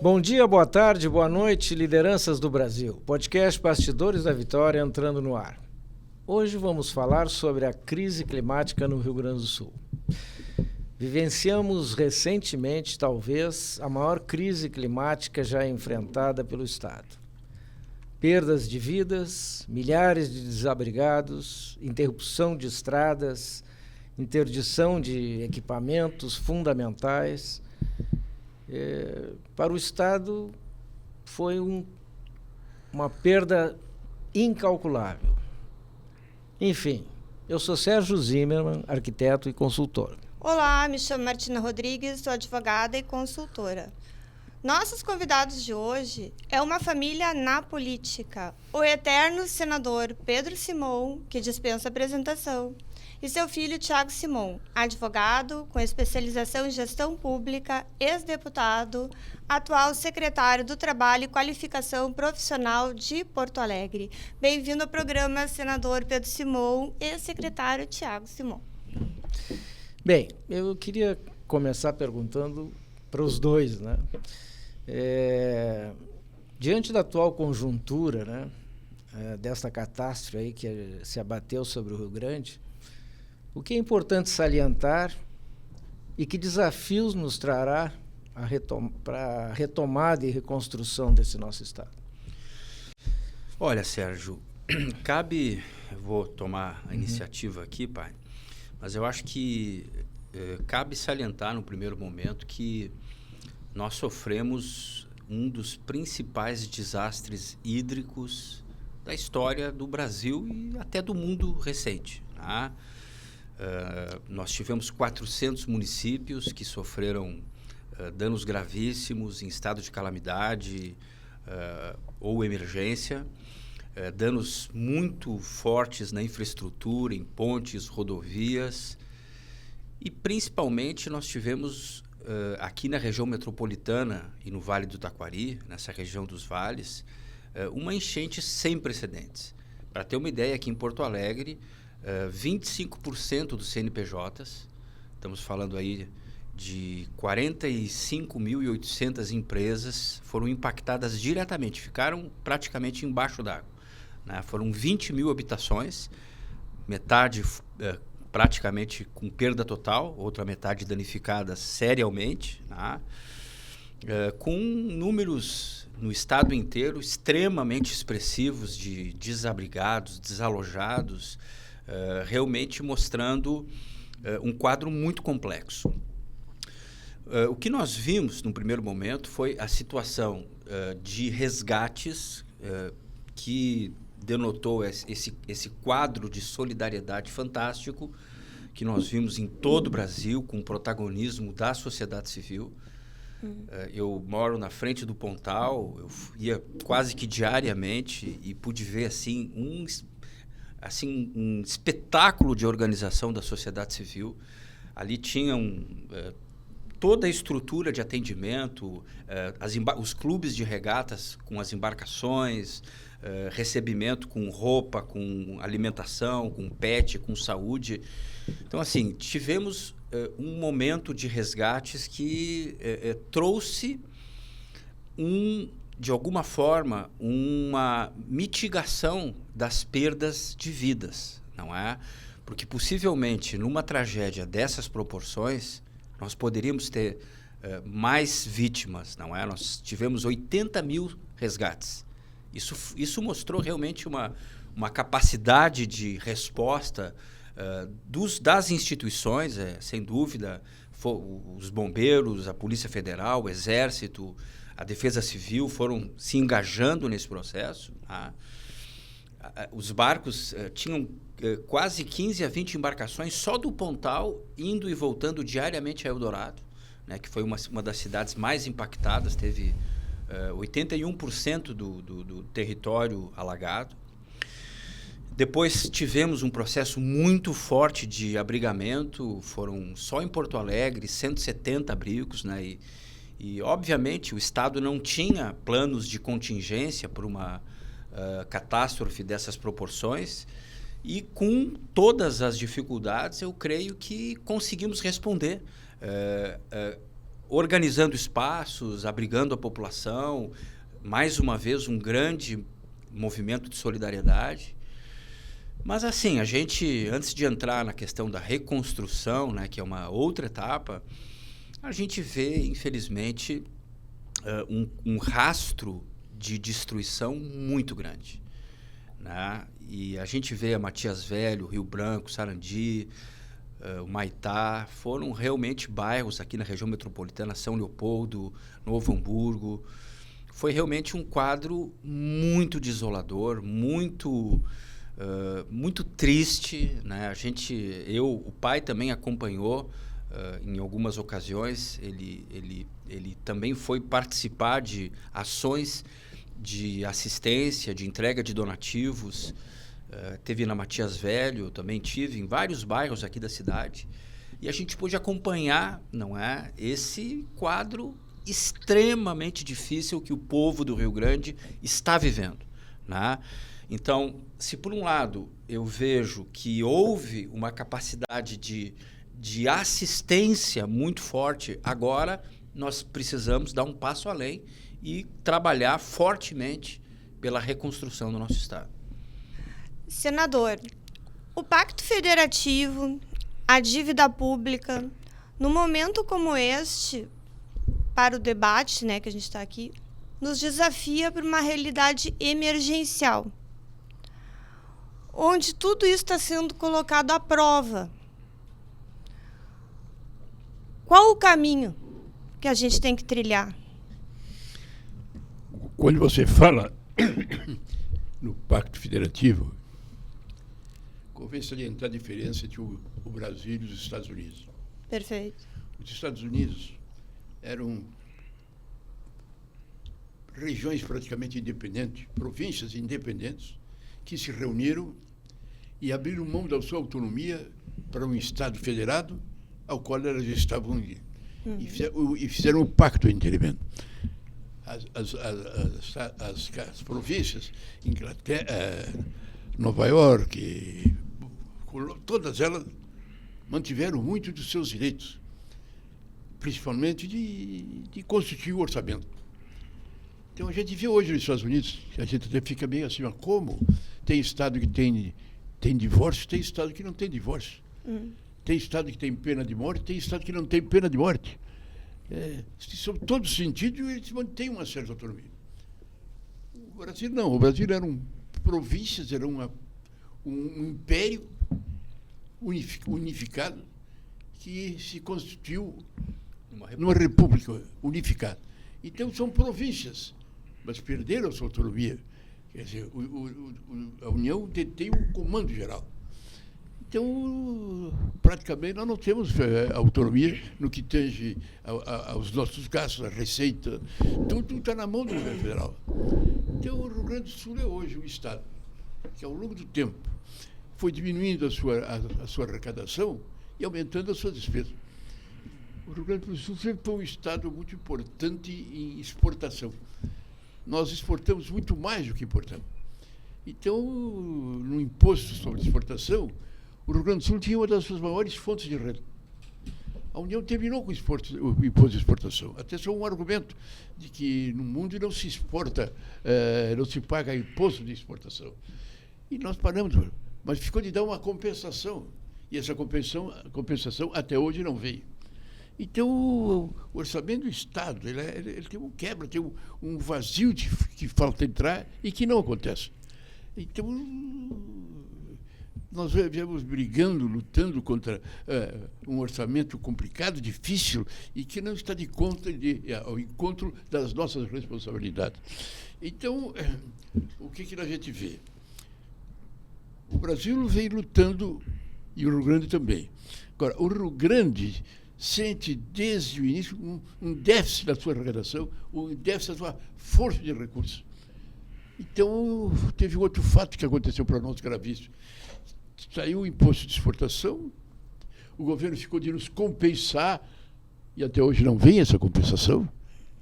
Bom dia, boa tarde, boa noite, lideranças do Brasil. Podcast Bastidores da Vitória entrando no ar. Hoje vamos falar sobre a crise climática no Rio Grande do Sul. Vivenciamos recentemente, talvez, a maior crise climática já enfrentada pelo Estado. Perdas de vidas, milhares de desabrigados, interrupção de estradas, interdição de equipamentos fundamentais. Para o Estado foi uma perda incalculável. Enfim, eu sou Sérgio Zimmermann, arquiteto e consultor. Olá, me chamo Martina Rodrigues, sou advogada e consultora. Nossos convidados de hoje é uma família na política, o eterno senador Pedro Simão, que dispensa apresentação, e seu filho Tiago Simão, advogado com especialização em gestão pública, ex-deputado, atual secretário do Trabalho e Qualificação Profissional de Porto Alegre. Bem-vindo ao programa, senador Pedro Simão e secretário Tiago Simão. Bem, eu queria começar perguntando para os dois, né? Diante da atual conjuntura, né, desta catástrofe aí que se abateu sobre o Rio Grande, o que é importante salientar e que desafios nos trará para a retomada e reconstrução desse nosso Estado? Olha, Sérgio, vou tomar a iniciativa aqui, pai, mas eu acho que cabe salientar no primeiro momento que nós sofremos um dos principais desastres hídricos da história do Brasil e até do mundo recente, tá? Nós tivemos 400 municípios que sofreram danos gravíssimos em estado de calamidade ou emergência, danos muito fortes na infraestrutura, em pontes, rodovias, e principalmente nós tivemos aqui na região metropolitana e no Vale do Taquari, nessa região dos vales, uma enchente sem precedentes. Para ter uma ideia, aqui em Porto Alegre, 25% dos CNPJs, estamos falando aí de 45.800 empresas, foram impactadas diretamente, ficaram praticamente embaixo d'água, né? Foram 20 mil habitações, metade praticamente com perda total, outra metade danificada seriamente, né? Com números no estado inteiro extremamente expressivos de desabrigados, desalojados, realmente mostrando um quadro muito complexo. O que nós vimos no primeiro momento foi a situação de resgates que denotou esse quadro de solidariedade fantástico que nós vimos em todo o Brasil, com o protagonismo da sociedade civil. Eu moro na frente do Pontal, eu ia quase que diariamente e pude ver assim, um espetáculo de organização da sociedade civil. Ali tinham toda a estrutura de atendimento, os clubes de regatas com as embarcações, recebimento com roupa, com alimentação, com pet, com saúde. Então, assim, tivemos um momento de resgates que trouxe, de alguma forma, uma mitigação das perdas de vidas, não é? Porque, possivelmente, numa tragédia dessas proporções, nós poderíamos ter mais vítimas, não é? Nós tivemos 80 mil resgates. Isso mostrou realmente uma capacidade de resposta das instituições, sem dúvida, os bombeiros, a Polícia Federal, o Exército, a Defesa Civil foram se engajando nesse processo. Tá? Os barcos tinham quase 15 a 20 embarcações só do Pontal, indo e voltando diariamente a Eldorado, né, que foi uma das cidades mais impactadas, teve 81% do território alagado. Depois tivemos um processo muito forte de abrigamento, foram só em Porto Alegre 170 abrigos, né? E obviamente o Estado não tinha planos de contingência para uma catástrofe dessas proporções, e com todas as dificuldades eu creio que conseguimos responder organizando espaços, abrigando a população, mais uma vez um grande movimento de solidariedade. Mas assim, a gente, antes de entrar na questão da reconstrução, né, que é uma outra etapa, a gente vê, infelizmente, um rastro de destruição muito grande, né? E a gente vê a Matias Velho, Rio Branco, Sarandi, o Maitá, foram realmente bairros aqui na região metropolitana, São Leopoldo, Novo Hamburgo. Foi realmente um quadro muito desolador, muito triste, né? O pai também acompanhou em algumas ocasiões. Ele também foi participar de ações de assistência, de entrega de donativos. Teve na Matias Velho, também tive em vários bairros aqui da cidade, e a gente pôde acompanhar, não é, esse quadro extremamente difícil que o povo do Rio Grande está vivendo, né? Então, se por um lado eu vejo que houve uma capacidade de assistência muito forte, agora nós precisamos dar um passo além e trabalhar fortemente pela reconstrução do nosso estado. Senador, o Pacto Federativo, a dívida pública, no momento como este, para o debate, né, que a gente está aqui, nos desafia para uma realidade emergencial, onde tudo isso está sendo colocado à prova. Qual o caminho que a gente tem que trilhar? Quando você fala no Pacto Federativo, convém salientar a diferença entre o Brasil e os Estados Unidos. Perfeito. Os Estados Unidos eram regiões praticamente independentes, províncias independentes, que se reuniram e abriram mão da sua autonomia para um Estado federado, ao qual elas estavam unidas. E fizeram um pacto entre eles. As províncias, Inglaterra, Nova York, todas elas mantiveram muito dos seus direitos, principalmente de constituir o orçamento. Então a gente vê hoje nos Estados Unidos, que a gente até fica meio assim, mas como tem estado que tem divórcio, tem estado que não tem divórcio. Tem estado que tem pena de morte, tem estado que não tem pena de morte. Sob todos os sentidos, eles mantêm uma certa autonomia. O Brasil não. O Brasil eram províncias, era um império unificado que se constituiu numa república unificada. Então, são províncias, mas perderam a sua autonomia. Quer dizer, a União detém o comando geral. Então, praticamente, nós não temos autonomia no que tange aos nossos gastos, a receita. Tudo está na mão do governo federal. Então, o Rio Grande do Sul é hoje um estado que, ao longo do tempo, foi diminuindo a sua arrecadação e aumentando as suas despesas. O Rio Grande do Sul sempre foi um estado muito importante em exportação. Nós exportamos muito mais do que importamos. Então, no imposto sobre exportação, o Rio Grande do Sul tinha uma das suas maiores fontes de renda. A União terminou com o imposto de exportação. Até só um argumento de que no mundo não se exporta, não se paga imposto de exportação. E nós paramos, mas ficou de dar uma compensação. E essa compensação até hoje não veio. Então, o orçamento do Estado, ele tem um quebra, tem um vazio que falta entrar e que não acontece. Então, nós viemos brigando, lutando contra um orçamento complicado, difícil, e que não está ao encontro das nossas responsabilidades. Então, o que a gente vê? O Brasil vem lutando, e o Rio Grande também. Agora, o Rio Grande sente desde o início um déficit da sua arrecadação, um déficit da sua força de recursos. Então, teve outro fato que aconteceu para nós gravíssimo. Saiu o imposto de exportação, o governo ficou de nos compensar, e até hoje não vem essa compensação,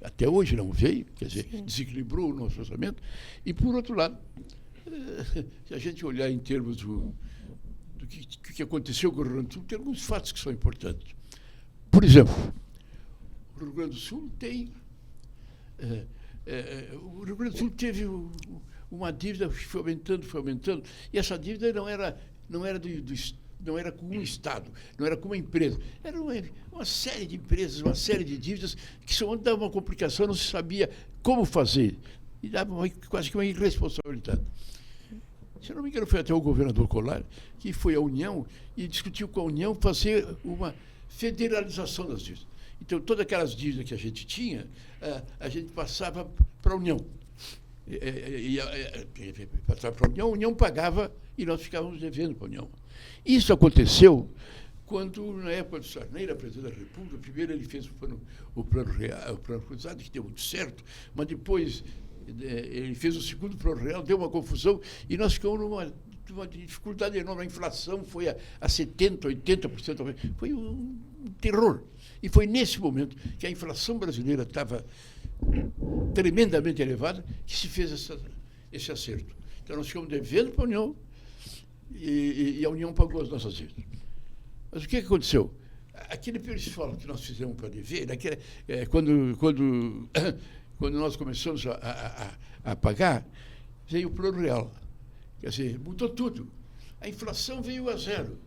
até hoje não veio, quer dizer, desequilibrou o nosso orçamento. E, por outro lado, se a gente olhar em termos do que aconteceu com o Rio Grande do Sul, tem alguns fatos que são importantes. Por exemplo, o Rio Grande do Sul tem... o Rio Grande do Sul teve uma dívida que foi aumentando, e essa dívida não era com um Estado, não era com uma empresa, era uma série de empresas, uma série de dívidas que só dava uma complicação, não se sabia como fazer, e dava quase que uma irresponsabilidade. Se eu não me engano, foi até o governador Collor, que foi à União e discutiu com a União fazer uma federalização das dívidas. Então, todas aquelas dívidas que a gente tinha, a gente passava para a União. Passava para a União pagava e nós ficávamos devendo para a União. Isso aconteceu quando, na época do Sarney, era presidente da República, primeiro ele fez o plano cruzado, que deu muito certo, mas depois ele fez o segundo plano real, deu uma confusão e nós ficamos numa dificuldade enorme. A inflação foi a 70%, 80%, foi um terror. E foi nesse momento que a inflação brasileira estava tremendamente elevada que se fez esse acerto. Então nós ficamos devendo para a União e a União pagou as nossas dívidas. Mas o que aconteceu? Aquele esforço que nós fizemos para dever, quando nós começamos a pagar, veio o plano real. Quer dizer, mudou tudo. A inflação veio a zero.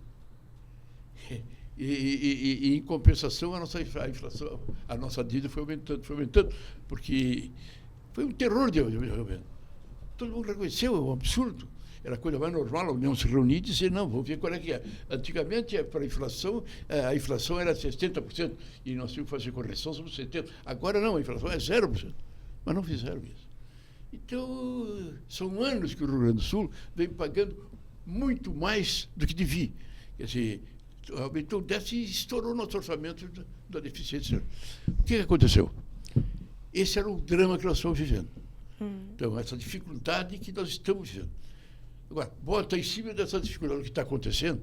E em compensação, a nossa dívida foi aumentando, porque foi um terror de aumento. Todo mundo reconheceu, é um absurdo. Era a coisa mais normal, a União se reunir e dizer, não, vamos ver qual é que é. Antigamente, para a inflação era 60%, e nós tínhamos que fazer correção sobre 70%. Agora não, a inflação é 0%. Mas não fizeram isso. Então, são anos que o Rio Grande do Sul vem pagando muito mais do que devia. Quer dizer, aumentou o déficit e estourou nosso orçamento da deficiência. O que aconteceu? Esse era o drama que nós estamos vivendo. Então, essa dificuldade que nós estamos vivendo. Agora, bota em cima dessa dificuldade que está acontecendo.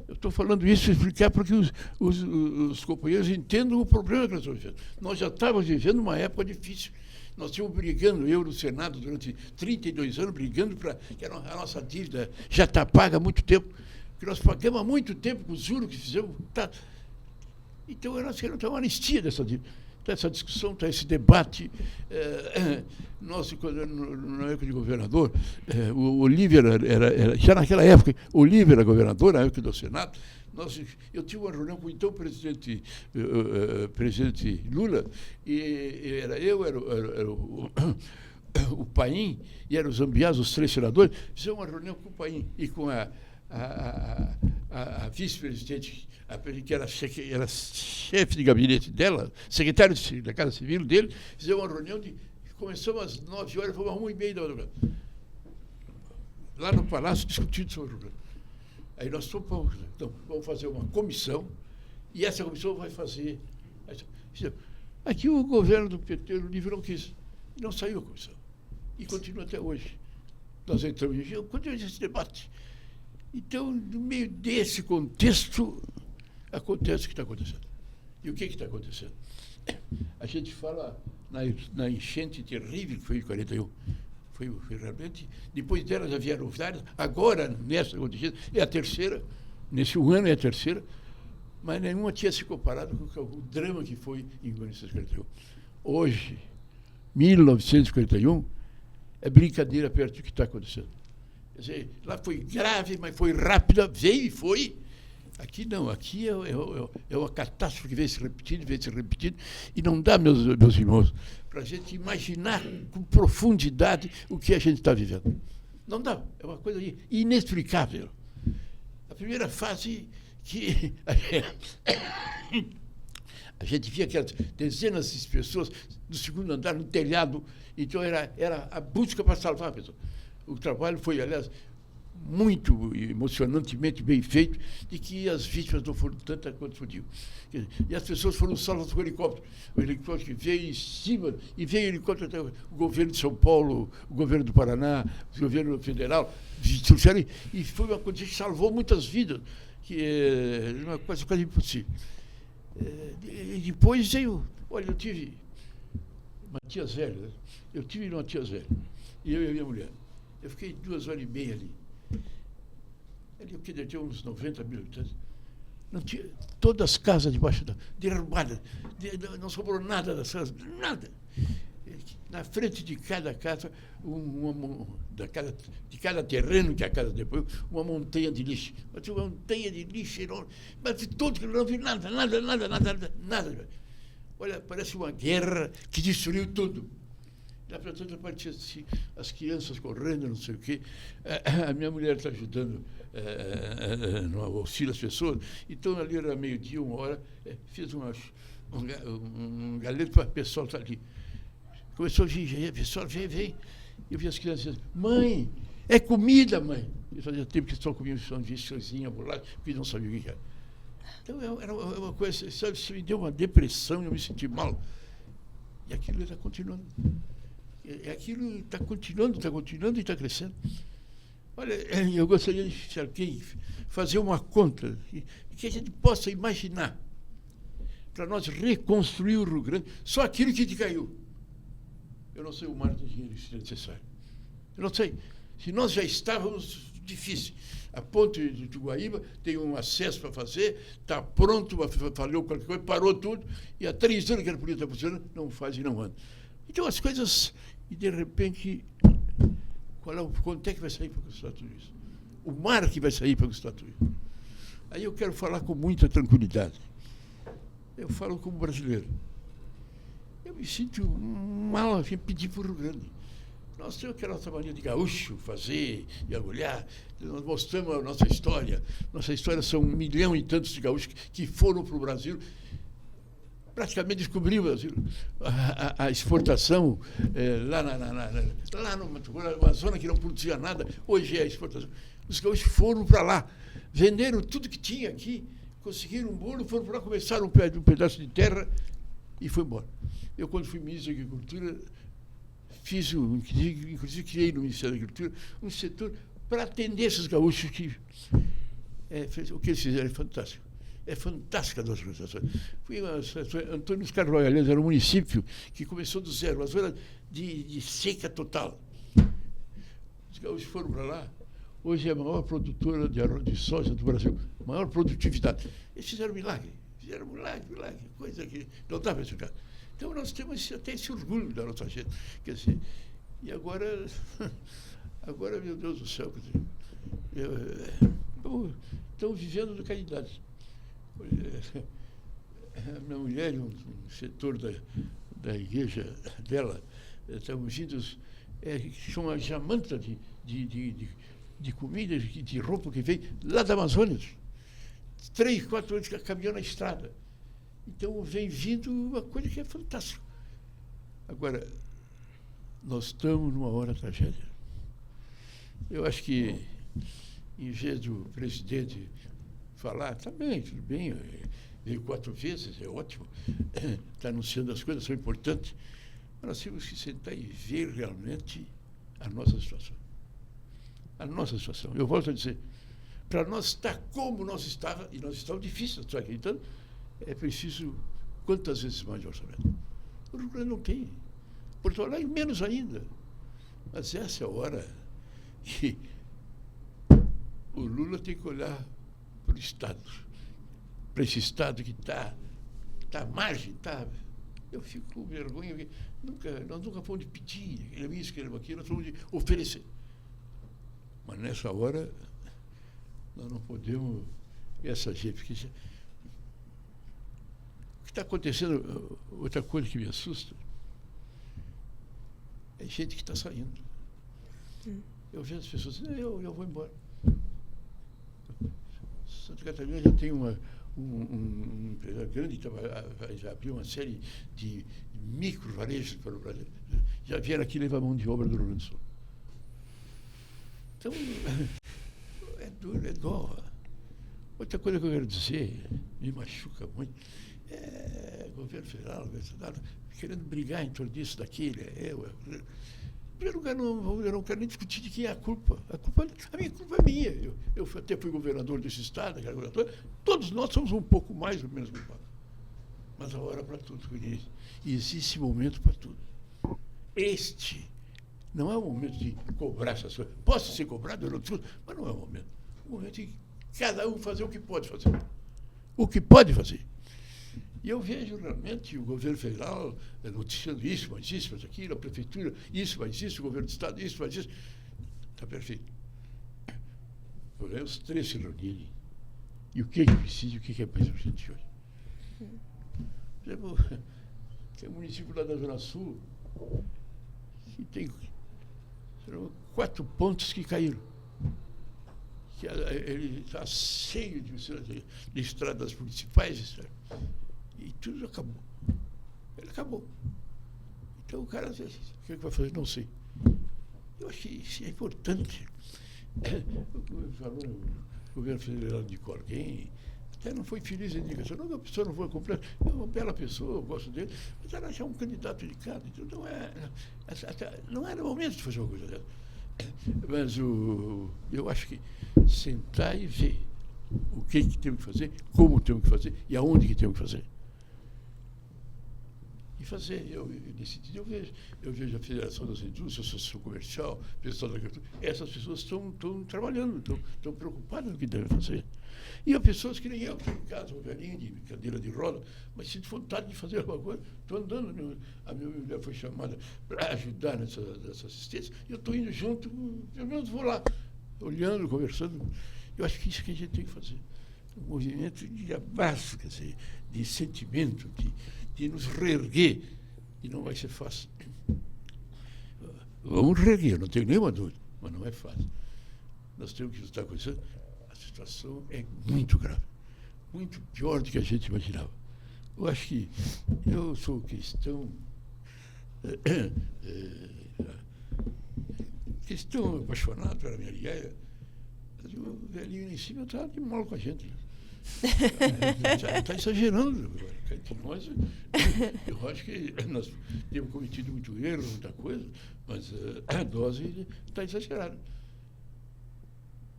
Eu estou falando isso para explicar para que os companheiros entendam o problema que nós estamos vivendo. Nós já estávamos vivendo uma época difícil. Nós tínhamos brigando, eu no Senado, durante 32 anos, brigando para que a nossa dívida já está paga há muito tempo, que nós pagamos há muito tempo com os juros que fizemos. Tá. Então, nós queremos ter uma anistia dessa dívida. Está essa discussão, está esse debate. Nós, na época de governador, o Olívio já naquela época, o Olívio era governador, na época do Senado. Eu tive uma reunião com o então presidente Lula, e era o Paim, e eram os Zambiás, os 3 senadores. Fizemos uma reunião com o Paim e com a vice-presidente, que era chefe de gabinete dela, secretário da Casa Civil dele. Fizemos uma reunião começamos às 9 horas, fomos às 1h30 da madrugada. Lá no Palácio, discutindo sobre o problema. Aí nós topamos, então, vamos fazer uma comissão, e essa comissão vai fazer... Aqui o governo do PT, o Olívio, não quis, não saiu a comissão. E continua até hoje. Nós entramos em continua esse debate. Então, no meio desse contexto, acontece o que está acontecendo. E o que está acontecendo? A gente fala na enchente terrível que foi em 41. Foi realmente, depois dela já vieram várias, agora, nessa acontecendo, é a terceira, nesse ano é a terceira, mas nenhuma tinha se comparado com o drama que foi em 1941. Hoje, 1941, é brincadeira perto do que está acontecendo. Quer dizer, lá foi grave, mas foi rápida, veio e foi. Aqui não, aqui é uma catástrofe que vem se repetindo, e não dá, meus irmãos, para a gente imaginar com profundidade o que a gente está vivendo. Não dá, é uma coisa inexplicável. A primeira fase que a gente via aquelas dezenas de pessoas do segundo andar, no telhado, então era a busca para salvar a pessoa. O trabalho foi, aliás, muito emocionantemente bem feito, de que as vítimas não foram tantas quanto podiam. E as pessoas foram salvas com helicóptero. O helicóptero que veio em cima, e veio o helicóptero até o governo de São Paulo, o governo do Paraná, o governo federal, e foi uma coisa que salvou muitas vidas, que é uma coisa quase impossível. E depois olha, eu tive uma tia Zélia, né? Eu tive uma tia Zélia, e eu e a minha mulher. Eu fiquei 2 horas e meia ali. Ali eu tinha uns 90 mil habitantes. Não tinha, todas as casas debaixo derrubadas, não sobrou nada das casas, nada. Na frente de cada casa, de cada terreno que a casa depois, uma montanha de lixo. Mas uma montanha de lixo enorme. Mas de todo, não vi nada. Olha, parece uma guerra que destruiu tudo. Lá para toda parte, assim, as crianças correndo, não sei o quê. A minha mulher está ajudando no auxílio às pessoas. Então, ali era meio-dia, 1h, fiz um galeto para o pessoal estar ali. Começou a vir, pessoal, vem. Eu vi as crianças dizendo, mãe, é comida, mãe. Eu fazia tempo que só comia um sanduíche, sozinha, bolacha, porque não sabia o que era. Então, era uma coisa, sabe, isso me deu uma depressão, eu me senti mal. E aquilo está continuando. Aquilo está continuando e está crescendo. Olha, eu gostaria de, se alguém fazer uma conta que a gente possa imaginar para nós reconstruir o Rio Grande, só aquilo que te caiu. Eu não sei o mar de dinheiro se é necessário. Eu não sei. Se nós já estávamos difícil. A ponte de Guaíba tem um acesso para fazer, está pronto, falhou qualquer coisa, parou tudo, e há 3 anos que a polícia está funcionando, não faz e não anda. Então as coisas, e de repente, quanto é que vai sair para conquistar tudo isso? O mar que vai sair para conquistar tudo isso. Aí eu quero falar com muita tranquilidade. Eu falo como brasileiro. Eu me sinto mal a pedir para o Rio Grande. Nós temos aquela nossa mania de gaúcho, fazer e agulhar. Nós mostramos a nossa história. Nossa história são 1 milhão e tantos de gaúchos que foram para o Brasil. Praticamente descobriu o Brasil. A exportação, lá numa zona que não produzia nada, hoje é a exportação. Os gaúchos foram para lá, venderam tudo que tinha aqui, conseguiram um bolo, foram para lá, começaram um pedaço de terra e foi embora. Eu, quando fui ministro da Agricultura, inclusive criei no Ministério da Agricultura um setor para atender esses gaúchos que o que eles fizeram é fantástico. É fantástica a nossa organização. Antônio dos Carvalhais era um município que começou do zero, uma zona de seca total. Os gaúchos foram para lá. Hoje é a maior produtora de soja do Brasil, maior produtividade. Eles fizeram milagre, coisa que não dá para explicar. Então, nós temos até esse orgulho da nossa gente. Quer dizer, e agora, meu Deus do céu, quer dizer, estão vivendo de caridade. A minha mulher, um setor da igreja dela, estamos indo, são uma jamanta de comida, de roupa que vem lá da Amazônia. 3, 4 anos que caminhou na estrada. Então, vem vindo uma coisa que é fantástica. Agora, nós estamos numa hora de tragédia. Eu acho que, em vez do presidente falar, tá bem, tudo bem, veio 4 vezes, é ótimo, está anunciando as coisas, são importantes, mas nós temos que sentar e ver realmente a nossa situação. A nossa situação. Eu volto a dizer, para nós estar como nós estávamos, e nós estávamos difíceis, estou acreditando, é preciso quantas vezes mais de orçamento? O Rio Grande não tem. Porto Alegre menos ainda. Mas essa é a hora que o Lula tem que olhar para o Estado, para esse Estado que está à margem, tá? Eu fico com vergonha, nós nunca fomos de pedir, queremos isso, queremos aquilo, nós fomos de oferecer. Mas nessa hora, nós não podemos, essa gente, porque o que está acontecendo, outra coisa que me assusta, é gente que está saindo. Eu vejo as pessoas dizendo, eu vou embora. Santa Catarina já tem um empresário grande que já abriu uma série de micro varejos para o Brasil. Já vieram aqui levar mão de obra do Rio Grande do Sul. Então, é duro, é dó. Outra coisa que eu quero dizer, me machuca muito, governo federal, querendo brigar em torno disso, daquilo. Em primeiro lugar, eu não quero nem discutir de quem é a culpa. A minha culpa é minha. Eu até fui governador desse estado, todos nós somos um pouco mais ou menos culpados. Mas a hora para tudo. E existe momento para tudo. Este não é o momento de cobrar essas coisas. Posso ser cobrado, eu não discuto, mas não é o momento. É o momento de cada um fazer o que pode fazer. o que pode fazer. E eu vejo realmente o governo federal noticiando isso, mas aquilo, a prefeitura, isso, mas isso, o governo do estado, isso, mas isso. Está perfeito. Os três se reunirem. E o que precisa, o que é mais urgente hoje? Tem um município lá da Zona Sul que tem 4 pontos que caíram. Que ele está cheio de estradas municipais, e tudo acabou. Ele acabou. Então o cara, o que vai fazer? Não sei. Eu acho que isso é importante. O governo federal indicou alguém, até não foi feliz a indicação. Não, a pessoa não foi completa. É uma bela pessoa, eu gosto dele, mas ela já é um candidato indicado. Então não era o momento de fazer uma coisa dessa. Mas eu acho que sentar e ver o que temos que fazer, como temos que fazer e aonde que temos que fazer. E fazer, nesse sentido, eu vejo a Federação das Indústrias, a Associação Comercial, o pessoal da agricultura, essas pessoas estão trabalhando, estão preocupadas no que devem fazer. E há pessoas que nem eu, que em casa, um velhinho de cadeira de roda, mas sinto vontade de fazer alguma coisa, estou andando, a minha mulher foi chamada para ajudar nessa assistência, e eu estou indo junto, pelo menos vou lá, olhando, conversando. Eu acho que isso que a gente tem que fazer. Um movimento de abraço, quer dizer, de sentimento, de nos reerguer, e não vai ser fácil. Vamos reerguer, não tenho nenhuma dúvida, mas não é fácil. Nós temos que estar com isso. A situação é muito grave, muito pior do que a gente imaginava. Eu acho que eu sou cristão, apaixonado pela minha mulher, mas o velhinho em cima está de mal com a gente. Está exagerando. Nós, eu acho que nós temos cometido muito erro, muita coisa, mas a dose está exagerada.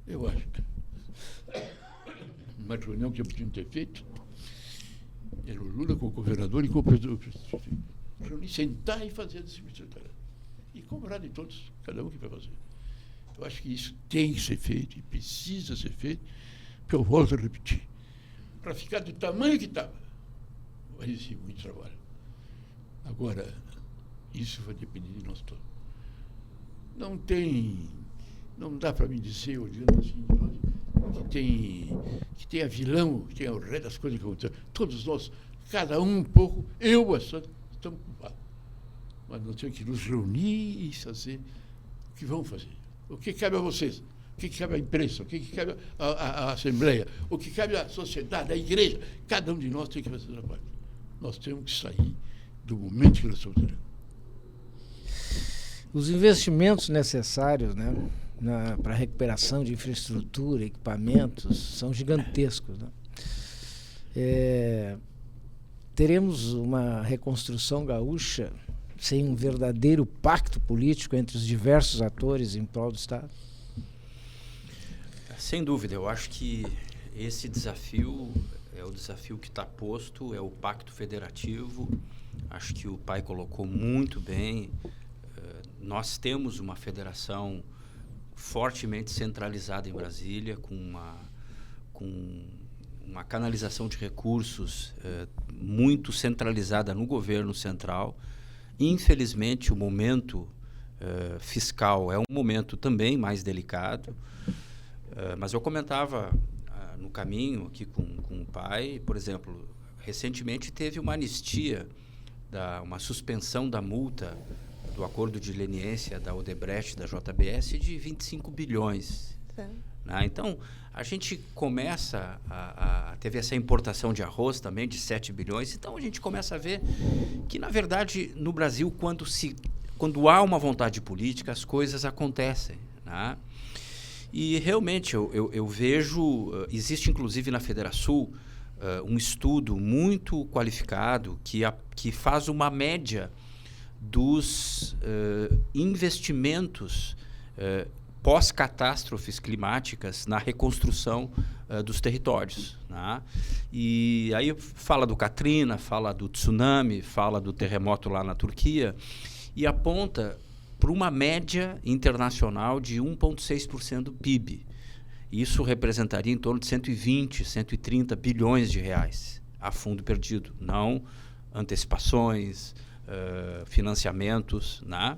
Eu acho. Uma reunião que eu podia ter feito era o Lula com o governador e com o presidente. Reunir, sentar e fazer a distribuição. E cobrar de todos, cada um que vai fazer. Eu acho que isso tem que ser feito e precisa ser feito, porque eu volto a repetir. Para ficar do tamanho que estava, vai existir muito trabalho. Agora, isso vai depender de nós todos. Não dá para me dizer, olhando assim, que tenha vilão, que tenha o rei das coisas que acontecem. Todos nós, cada um pouco, eu bastante, estamos culpados. Mas nós temos que nos reunir e fazer o que vamos fazer. O que cabe a vocês? O que cabe à imprensa? O que cabe à Assembleia? O que cabe à sociedade, à igreja? Cada um de nós tem que fazer a parte. Nós temos que sair do momento que nós estamos vivendo. Os investimentos necessários, né, para a recuperação de infraestrutura, equipamentos, são gigantescos. Né? Teremos uma reconstrução gaúcha sem um verdadeiro pacto político entre os diversos atores em prol do Estado? Sem dúvida, eu acho que esse desafio é o desafio que está posto, é o pacto federativo. Acho que o pai colocou muito bem. Nós temos uma federação fortemente centralizada em Brasília, com uma canalização de recursos muito centralizada no governo central. Infelizmente, o momento fiscal é um momento também mais delicado, mas eu comentava no caminho aqui com o pai, por exemplo, recentemente teve uma anistia, uma suspensão da multa do acordo de leniência da Odebrecht, da JBS, de 25 bilhões. Né? Então, a gente começa teve essa importação de arroz também de 7 bilhões, então a gente começa a ver que, na verdade, no Brasil, quando há uma vontade política, as coisas acontecem. Né? E, realmente, eu vejo, existe inclusive na Federação um estudo muito qualificado que faz uma média dos investimentos pós-catástrofes climáticas na reconstrução dos territórios. Né? E aí fala do Katrina, fala do tsunami, fala do terremoto lá na Turquia, e aponta para uma média internacional de 1,6% do PIB. isso representaria em torno de 120, 130 bilhões de reais a fundo perdido, não antecipações, financiamentos, né?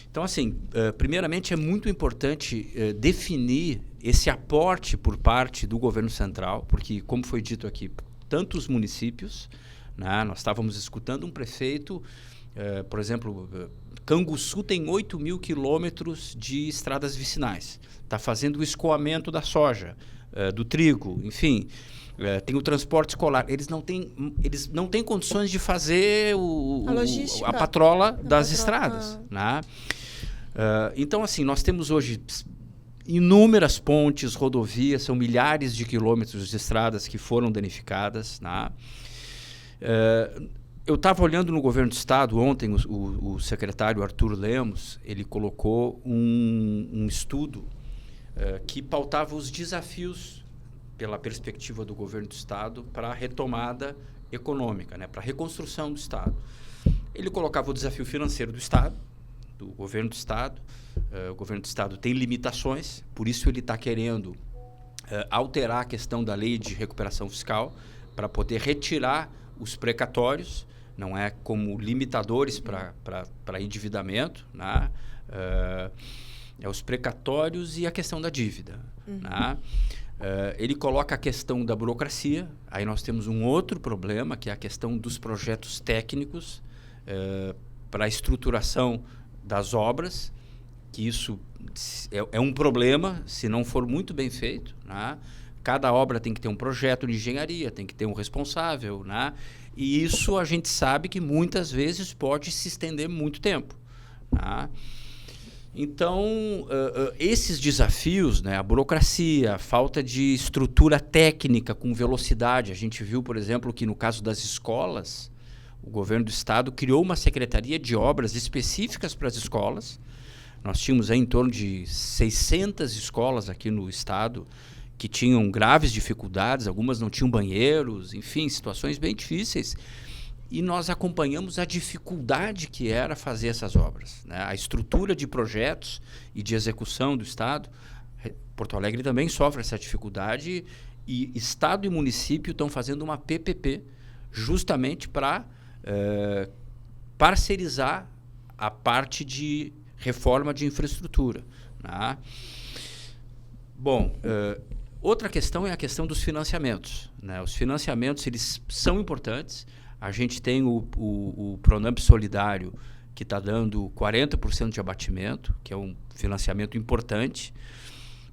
Então, assim, primeiramente é muito importante definir esse aporte por parte do governo central, porque, como foi dito aqui, tantos municípios, né, nós estávamos escutando um prefeito, por exemplo, Canguçu tem 8 mil quilômetros de estradas vicinais, está fazendo o escoamento da soja, do trigo, enfim, tem o transporte escolar. Eles não têm condições de fazer a patrola das estradas, né? Então, assim, nós temos hoje inúmeras pontes, rodovias, são milhares de quilômetros de estradas que foram danificadas, né? Eu estava olhando no governo do estado ontem, o secretário Arthur Lemos, ele colocou um estudo que pautava os desafios pela perspectiva do governo do estado para a retomada econômica, né, para a reconstrução do estado. Ele colocava o desafio financeiro do estado, do governo do estado. O governo do estado tem limitações, por isso ele está querendo alterar a questão da lei de recuperação fiscal para poder retirar os precatórios, não é, como limitadores para endividamento, né? Os precatórios e a questão da dívida. Né? Ele coloca a questão da burocracia, aí nós temos um outro problema, que é a questão dos projetos técnicos para a estruturação das obras, que isso é um problema se não for muito bem feito, né? Cada obra tem que ter um projeto de engenharia, tem que ter um responsável, né? E isso a gente sabe que muitas vezes pode se estender muito tempo, né? Então, esses desafios, né, a burocracia, a falta de estrutura técnica com velocidade, a gente viu, por exemplo, que no caso das escolas, o governo do estado criou uma secretaria de obras específicas para as escolas. Nós tínhamos aí em torno de 600 escolas aqui no estado que tinham graves dificuldades, algumas não tinham banheiros, enfim, situações bem difíceis. E nós acompanhamos a dificuldade que era fazer essas obras, né? A estrutura de projetos e de execução do estado. Porto Alegre também sofre essa dificuldade e estado e município estão fazendo uma PPP justamente para parcerizar a parte de reforma de infraestrutura, né? Bom, outra questão é a questão dos financiamentos, né? Os financiamentos, eles são importantes. A gente tem o Pronamp Solidário, que está dando 40% de abatimento, que é um financiamento importante,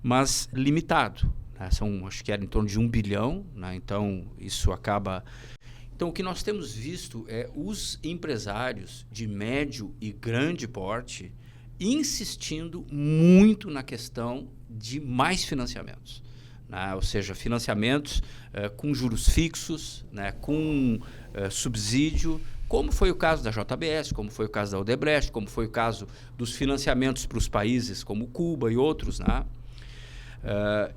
mas limitado, né? Acho que era em torno de 1 bilhão, né? Então, isso acaba... Então, o que nós temos visto é os empresários de médio e grande porte insistindo muito na questão de mais financiamentos, né? Ou seja, financiamentos com juros fixos, né? Com subsídio, como foi o caso da JBS, como foi o caso da Odebrecht, como foi o caso dos financiamentos para os países como Cuba e outros, né?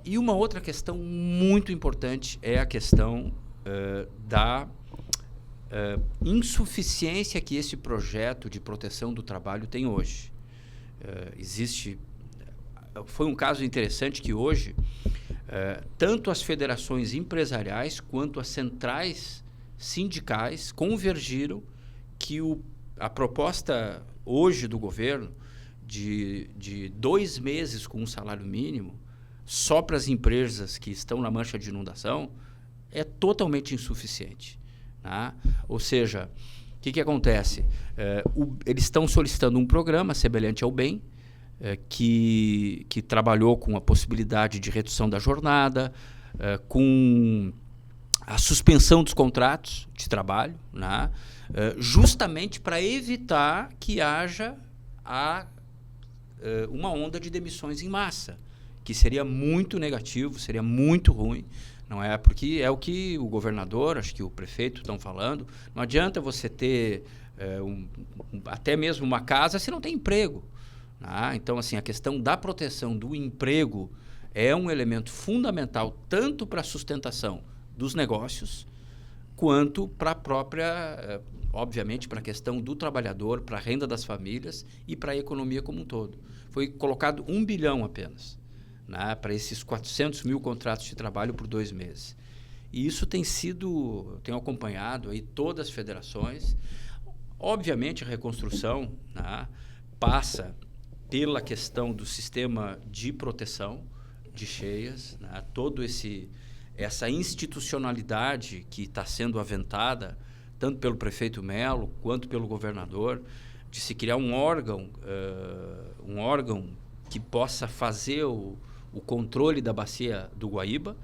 E uma outra questão muito importante é a questão da insuficiência que esse projeto de proteção do trabalho tem hoje. Foi um caso interessante que hoje tanto as federações empresariais quanto as centrais sindicais convergiram que a proposta hoje do governo de 2 meses com um salário mínimo só para as empresas que estão na mancha de inundação é totalmente insuficiente, né? Ou seja, o que acontece? Eles estão solicitando um programa semelhante ao BEM, que trabalhou com a possibilidade de redução da jornada, com a suspensão dos contratos de trabalho, né? Justamente para evitar que haja uma onda de demissões em massa, que seria muito negativo, seria muito ruim, não é? Porque é o que o governador, acho que o prefeito estão falando, não adianta você ter até mesmo uma casa se não tem emprego. Então, assim, a questão da proteção do emprego é um elemento fundamental tanto para a sustentação dos negócios quanto para a própria, obviamente, para a questão do trabalhador, para a renda das famílias e para a economia como um todo. Foi colocado 1 bilhão apenas, né, para esses 400 mil contratos de trabalho por 2 meses. E isso eu tenho acompanhado aí todas as federações. Obviamente, a reconstrução, né, passa pela questão do sistema de proteção de cheias, né, essa institucionalidade que está sendo aventada, tanto pelo prefeito Melo quanto pelo governador, de se criar um órgão que possa fazer o controle da bacia do Guaíba,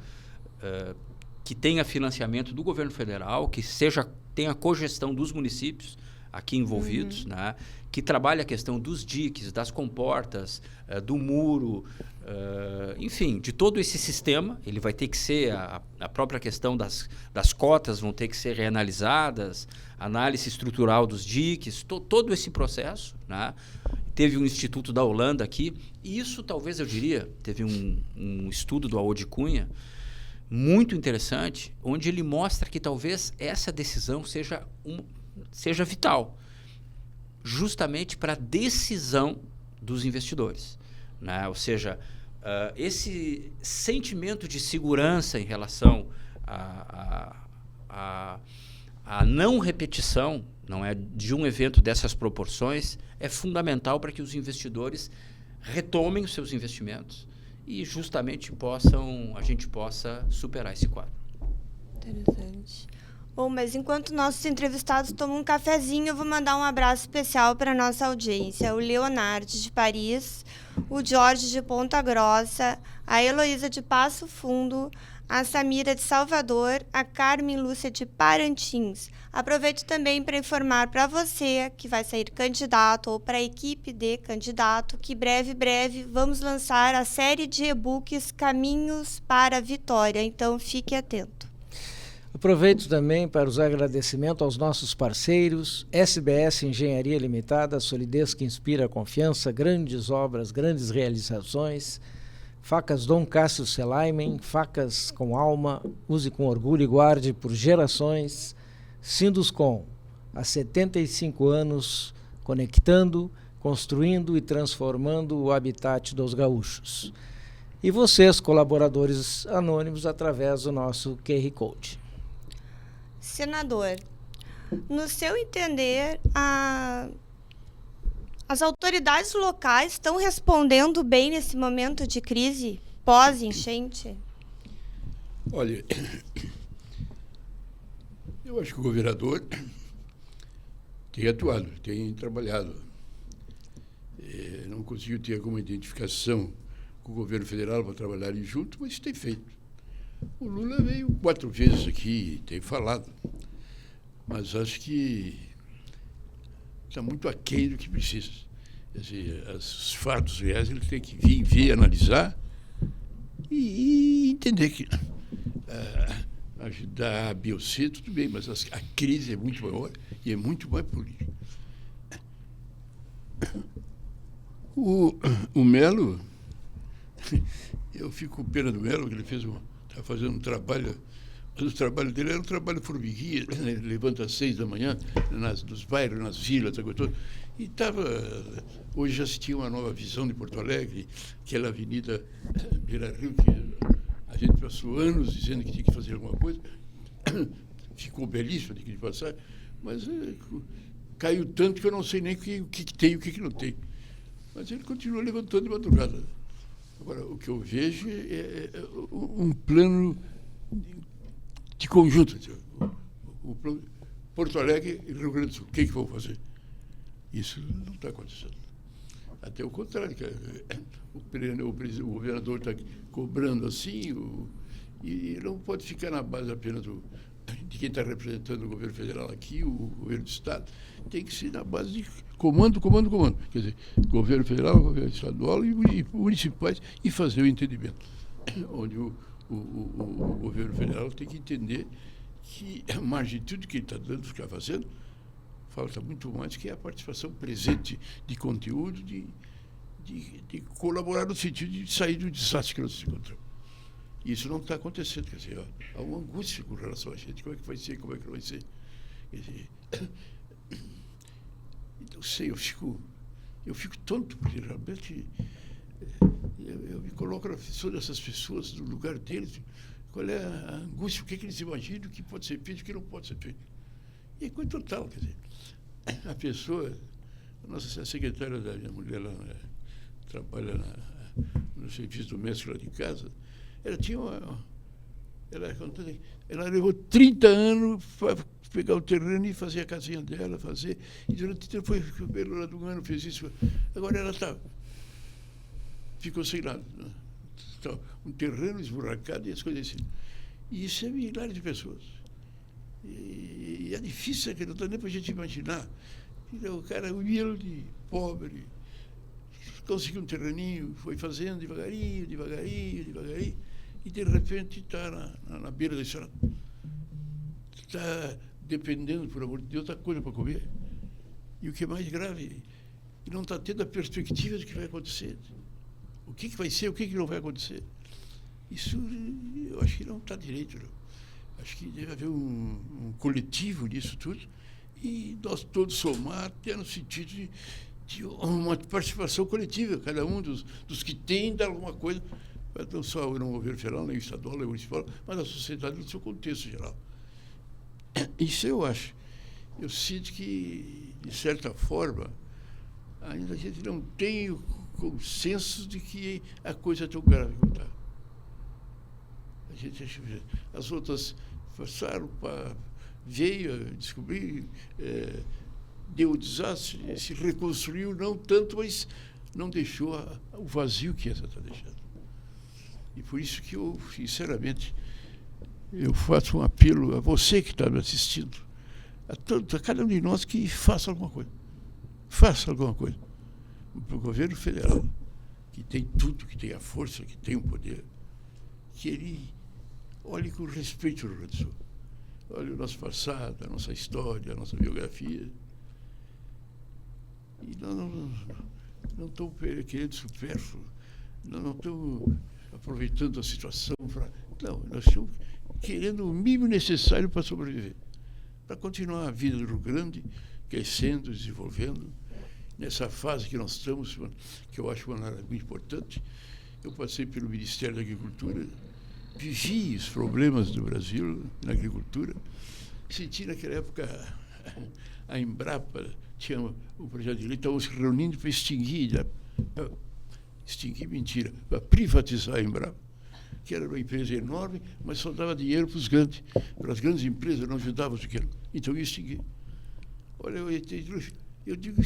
que tenha financiamento do governo federal, que tenha cogestão dos municípios aqui envolvidos, né? Que trabalhe a questão dos diques, das comportas, do muro, enfim, de todo esse sistema. Ele vai ter que ser, a própria questão das cotas vão ter que ser reanalisadas, análise estrutural dos diques, todo esse processo, né? Teve um instituto da Holanda aqui, e isso talvez eu diria, teve um estudo do Aode Cunha, muito interessante, onde ele mostra que talvez essa decisão seja vital, justamente para a decisão dos investidores, né? Ou seja, esse sentimento de segurança em relação à não repetição, não é, de um evento dessas proporções, é fundamental para que os investidores retomem os seus investimentos e justamente a gente possa superar esse quadro. Interessante. Bom, mas enquanto nossos entrevistados tomam um cafezinho, eu vou mandar um abraço especial para a nossa audiência. O Leonardo de Paris, o Jorge de Ponta Grossa, a Heloísa de Passo Fundo, a Samira de Salvador, a Carmen Lúcia de Parintins. Aproveito também para informar para você que vai sair candidato ou para a equipe de candidato que breve vamos lançar a série de e-books Caminhos para a Vitória. Então, fique atento. Aproveito também para os agradecimentos aos nossos parceiros, SBS Engenharia Limitada, solidez que inspira a confiança, grandes obras, grandes realizações, Facas Dom Cássio Selaimen, facas com alma, use com orgulho e guarde por gerações, Sinduscom, há 75 anos, conectando, construindo e transformando o habitat dos gaúchos. E vocês, colaboradores anônimos, através do nosso QR Code. Senador, no seu entender, as autoridades locais estão respondendo bem nesse momento de crise pós-enchente? Olha, eu acho que o governador tem atuado, tem trabalhado. Não conseguiu ter alguma identificação com o governo federal para trabalharem junto, mas tem feito. O Lula veio 4 vezes aqui, tem falado, mas acho que está muito aquém do que precisa. Quer dizer, os fatos reais ele tem que vir ver, analisar e entender que ajudar a Biocê, tudo bem, mas a crise é muito maior e é muito mais política. O Melo, eu fico com pena do Melo, que ele está fazendo um trabalho, mas o trabalho dele era um trabalho formiguinha, né? Ele levanta às 6 da manhã, nos bairros, nas vilas, e estava. Hoje já se tinha uma nova visão de Porto Alegre, aquela avenida Beira-Rio, que a gente passou anos dizendo que tinha que fazer alguma coisa, ficou belíssima de passar, mas caiu tanto que eu não sei nem o que tem e o que não tem. Mas ele continua levantando de madrugada. Agora, o que eu vejo é um plano de conjunto. O plano Porto Alegre e Rio Grande do Sul. O que vão fazer? Isso não está acontecendo. Até o contrário, que o governador está cobrando assim, e não pode ficar na base apenas de quem está representando o governo federal aqui, o governo do Estado. Tem que ser na base de comando. Quer dizer, governo federal, governo estadual e municipais, e fazer o entendimento. Onde o governo federal tem que entender que a margem de tudo que ele está dando, ficar fazendo, falta muito mais que a participação presente de conteúdo, de colaborar no sentido de sair do desastre que nós nos encontramos. Isso não está acontecendo, quer dizer, há uma angústia com relação a gente, como é que vai ser, como é que não vai ser. Quer dizer, não sei, eu fico tonto, porque realmente Eu me coloco na pessoa dessas pessoas, no lugar deles, qual é a angústia, o que eles imaginam, o que pode ser feito, o que não pode ser feito. E é coisa total, quer dizer, a pessoa, a nossa secretária da minha mulher, ela trabalha no serviço doméstico lá de casa, ela tinha ela levou 30 anos para pegar o terreno e fazer a casinha dela, e durante o tempo foi pelo lado do ano, fez isso. Agora ela ficou sem nada. Um terreno esburacado e as coisas assim. E isso é milhares de pessoas. E é difícil, que não dá nem para a gente imaginar. Então, o cara humilde, pobre, conseguiu um terreninho, foi fazendo devagarinho, e de repente está na beira da estrada. Está dependendo, por amor de Deus, da coisa para comer. E o que é mais grave, não está tendo a perspectiva do que vai acontecer. O que vai ser, o que não vai acontecer. Isso, eu acho que não está direito. Não. Acho que deve haver um coletivo nisso tudo, e nós todos somar, até no sentido de uma participação coletiva, cada um dos que tem dar alguma coisa, não só o governo federal, nem o estadual, nem o municipal, mas a sociedade no seu contexto geral. Isso eu acho. Eu sinto que, de certa forma, ainda a gente não tem o consenso de que a coisa é tão grave como está. As outras passaram, veio a descobrir, deu o desastre, se reconstruiu, não tanto, mas não deixou o vazio que essa está deixando. E por isso que eu, sinceramente, eu faço um apelo a você que está me assistindo, a cada um de nós, que faça alguma coisa. Faça alguma coisa. Para o governo federal, que tem tudo, que tem a força, que tem o poder, que ele olhe com respeito ao Rio Grande do Sul. Olhe o nosso passado, a nossa história, a nossa biografia. E não estão querendo supérfluo, não estão aproveitando a situação para... Não, nós estamos querendo o mínimo necessário para sobreviver, para continuar a vida do Rio Grande, crescendo, desenvolvendo, nessa fase que nós estamos, que eu acho uma área muito importante. Eu passei pelo Ministério da Agricultura, vivi os problemas do Brasil na agricultura, senti naquela época a Embrapa tinha o projeto de lei, estavam se reunindo para extinguir, mentira, para privatizar a Embrapa, que era uma empresa enorme, mas só dava dinheiro para os grandes. Para as grandes empresas, não ajudava os pequenos. Então eu extingui. Olha, eu digo,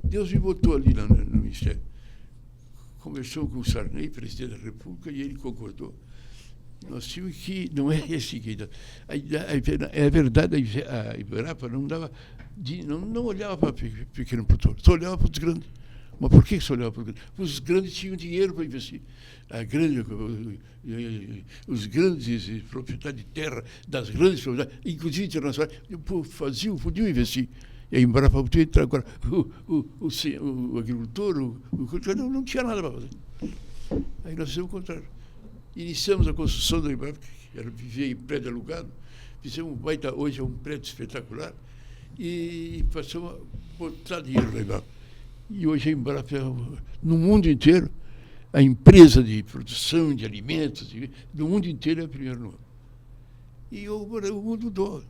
Deus me botou ali no Ministério. Conversou com o Sarney, presidente da República, e ele concordou. Nós tínhamos que... Não é esse que... É verdade, a Embrapa não olhava para o pequeno produtor, só olhava para os grandes. Mas por que só olhava para os grandes? Os grandes tinham dinheiro para investir. Os grandes proprietários de terra, das grandes propriedades, inclusive internacionais, podiam investir. E a Embrapa podia entrar. Agora, o agricultor, não tinha nada para fazer. Aí nós fizemos o contrário. Iniciamos a construção da Embrapa, que era viver em prédio alugado. Fizemos um baita, hoje é um prédio espetacular, e passamos a botar dinheiro na Embrapa. E hoje a Embrapa, no mundo inteiro, a empresa de produção de alimentos, no mundo inteiro é a primeira no mundo. E o mundo mudou.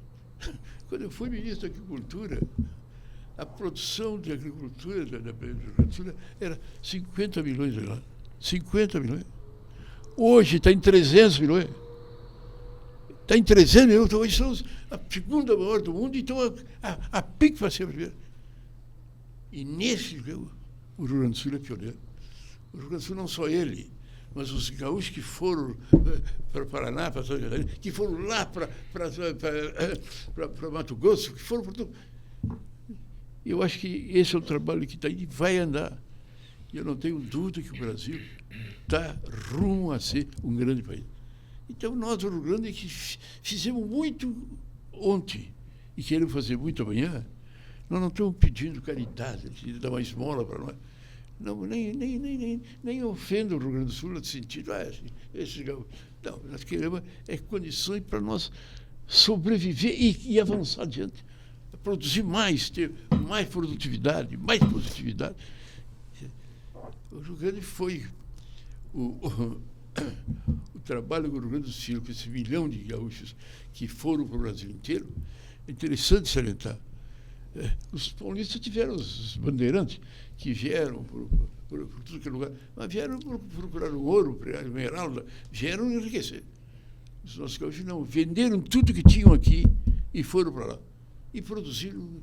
Quando eu fui ministro da Agricultura, a produção de agricultura da agricultura era 50 milhões de dólares. 50 milhões. Hoje está em 300 milhões. Está em 300 milhões. Hoje somos a segunda maior do mundo, então a PIC vai ser a primeira. E nesse, o Rio Grande do Sul é pioneiro. O Rio Grande do Sul, não só ele, mas os gaúchos que foram para Paraná, para Santa Catarina, que foram lá para Mato Grosso, que foram para tudo. Eu acho que esse é o trabalho que está aí, vai andar. E eu não tenho dúvida que o Brasil está rumo a ser um grande país. Então, nós, o Rio Grande, que fizemos muito ontem e queremos fazer muito amanhã, nós não estamos pedindo caridade, de dar uma esmola para nós. Não, nem ofendo o Rio Grande do Sul nesse sentido. Não, nós queremos condições para nós sobreviver e avançar adiante. Produzir mais, ter mais produtividade. O Rio Grande foi o trabalho do Rio Grande do Sul, com esse milhão de gaúchos que foram para o Brasil inteiro, é interessante salientar. Os paulistas tiveram os bandeirantes que vieram por tudo que é lugar, mas vieram procurar o ouro, a esmeralda, vieram enriquecer. Os nossos gaúchos não, venderam tudo que tinham aqui e foram para lá. E produziram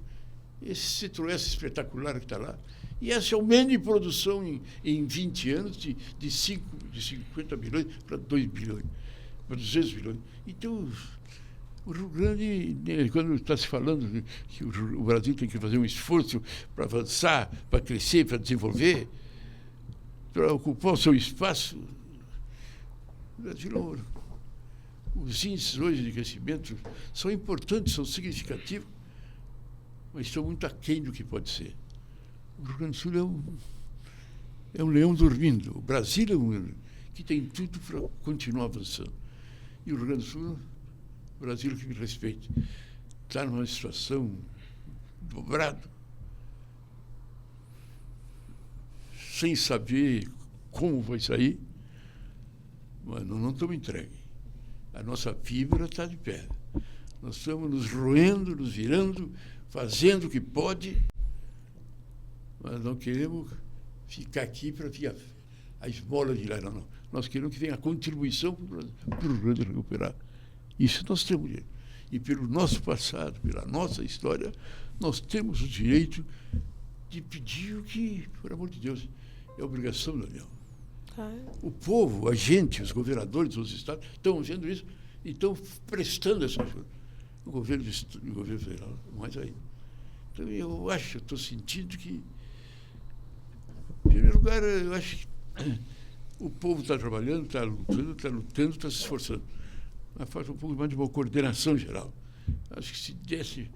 esse Citroën espetacular que está lá. E esse aumento de produção em 20 anos de 50 bilhões para 2 bilhões, para 200 bilhões. Então, o Rio Grande, quando está se falando que o Brasil tem que fazer um esforço para avançar, para crescer, para desenvolver, para ocupar o seu espaço, o Brasil, os índices hoje de crescimento são importantes, são significativos, mas estão muito aquém do que pode ser. O Rio Grande do Sul é um leão dormindo. O Brasil é um leão que tem tudo para continuar avançando. E o Rio Grande do Sul, o Brasil que me respeite, está numa situação dobrada, sem saber como vai sair, mas não estamos entregues. A nossa fibra está de pé. Nós estamos nos roendo, nos virando, fazendo o que pode, mas não queremos ficar aqui para ver a esmola de lá, não. Nós queremos que venha a contribuição para o Rio Grande recuperar. Isso nós temos direito. E pelo nosso passado, pela nossa história, nós temos o direito de pedir o que, por amor de Deus, é obrigação da União. O povo, a gente, os governadores dos estados estão vendo isso e estão prestando essa ajuda. O governo federal, mais aí. Então, eu estou sentindo que, em primeiro lugar, eu acho que o povo está trabalhando, está lutando, está se esforçando. Mas falta um pouco mais de uma coordenação geral. Acho que se desse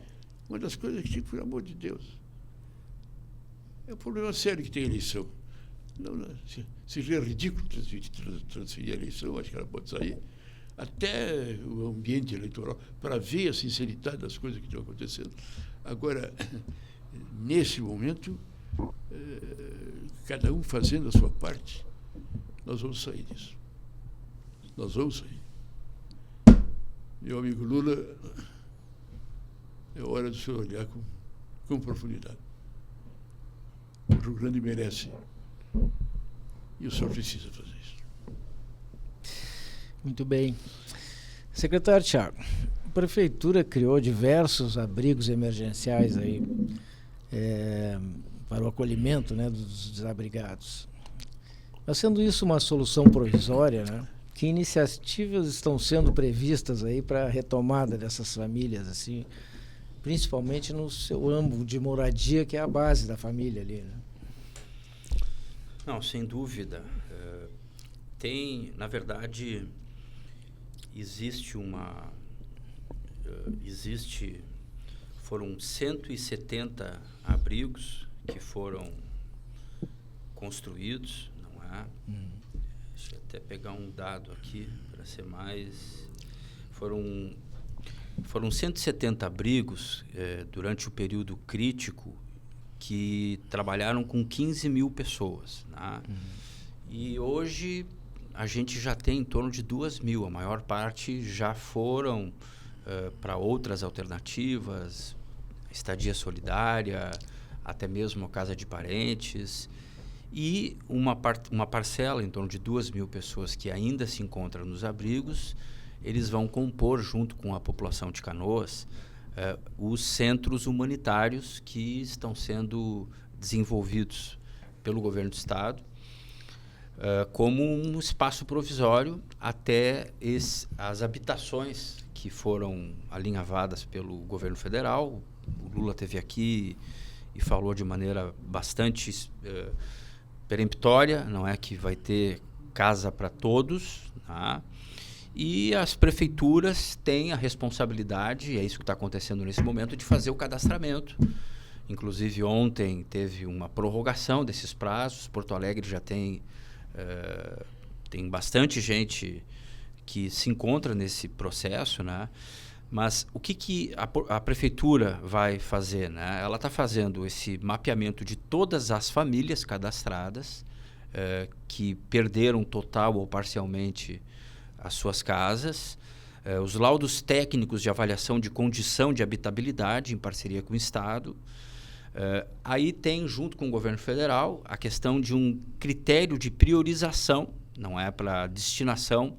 uma das coisas que, por amor de Deus, é um problema sério que tem eleição. Não, seria ridículo transferir a eleição, acho que ela pode sair, até o ambiente eleitoral, para ver a sinceridade das coisas que estão acontecendo. Agora, nesse momento, cada um fazendo a sua parte, nós vamos sair disso. Nós vamos sair. Meu amigo Lula, é hora do senhor olhar com profundidade. O Rio Grande merece. E o senhor precisa fazer isso. Muito bem. Secretário Thiago, a Prefeitura criou diversos abrigos emergenciais aí, para o acolhimento, né, dos desabrigados. Mas sendo isso uma solução provisória, né, que iniciativas estão sendo previstas aí para a retomada dessas famílias, assim, principalmente no seu âmbito de moradia, que é a base da família ali, né? Não, sem dúvida. Tem, na verdade, foram 170 abrigos que foram construídos, não é? Deixa eu até pegar um dado aqui para ser mais. Foram 170 abrigos durante o período crítico que trabalharam com 15 mil pessoas, né? E hoje a gente já tem em torno de 2 mil. A maior parte já foram para outras alternativas, estadia solidária, até mesmo a casa de parentes. E uma parcela, em torno de 2 mil pessoas que ainda se encontram nos abrigos, eles vão compor, junto com a população de Canoas, os centros humanitários que estão sendo desenvolvidos pelo governo do estado como um espaço provisório até as habitações que foram alinhavadas pelo governo federal. O Lula esteve aqui e falou de maneira bastante peremptória, não é, que vai ter casa para todos, tá? E as prefeituras têm a responsabilidade, e é isso que está acontecendo nesse momento, de fazer o cadastramento. Inclusive, ontem teve uma prorrogação desses prazos. Porto Alegre já tem bastante gente que se encontra nesse processo, né? Mas o que a prefeitura vai fazer, né? Ela está fazendo esse mapeamento de todas as famílias cadastradas que perderam total ou parcialmente as suas casas, os laudos técnicos de avaliação de condição de habitabilidade em parceria com o Estado. Aí tem, junto com o governo federal, a questão de um critério de priorização, não é, para destinação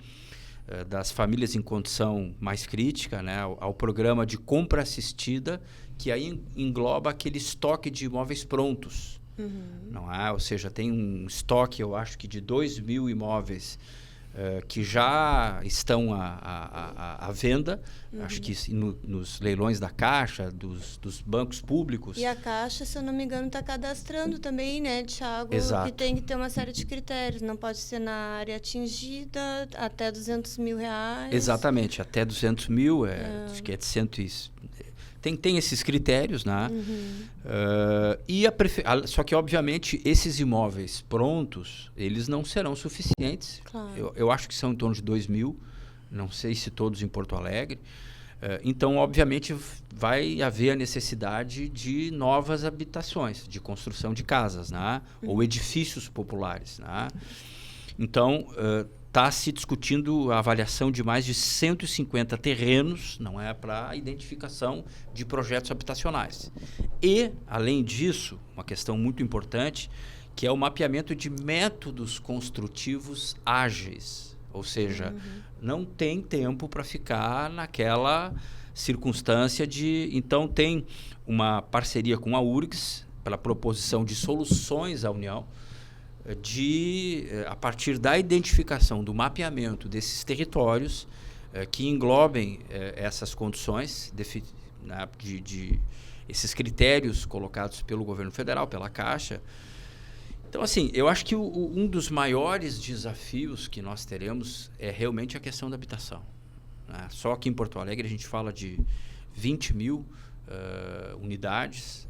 das famílias em condição mais crítica, né, ao programa de compra assistida, que aí engloba aquele estoque de imóveis prontos. Não é? Ou seja, tem um estoque, eu acho que de 2.000 imóveis que já estão à venda, acho que nos leilões da Caixa, dos bancos públicos. E a Caixa, se eu não me engano, está cadastrando também, né, Thiago? Exato. Que tem que ter uma série de critérios. Não pode ser na área atingida, até R$200 mil. Exatamente, até 200 mil, acho que é de 100 Tem esses critérios, né? Só que, obviamente, esses imóveis prontos, eles não serão suficientes. Claro. Eu acho que são em torno de 2.000, não sei se todos em Porto Alegre. Então, obviamente, vai haver a necessidade de novas habitações, de construção de casas, né? Ou edifícios populares, né? Então, está se discutindo a avaliação de mais de 150 terrenos, não é, para a identificação de projetos habitacionais. E, além disso, uma questão muito importante, que é o mapeamento de métodos construtivos ágeis. Ou seja, não tem tempo para ficar naquela circunstância de... Então, tem uma parceria com a URGS, pela proposição de soluções à União, a partir da identificação, do mapeamento desses territórios que englobem essas condições, de esses critérios colocados pelo governo federal, pela Caixa. Então, assim, eu acho que um dos maiores desafios que nós teremos é realmente a questão da habitação, né? Só que em Porto Alegre a gente fala de 20.000 unidades.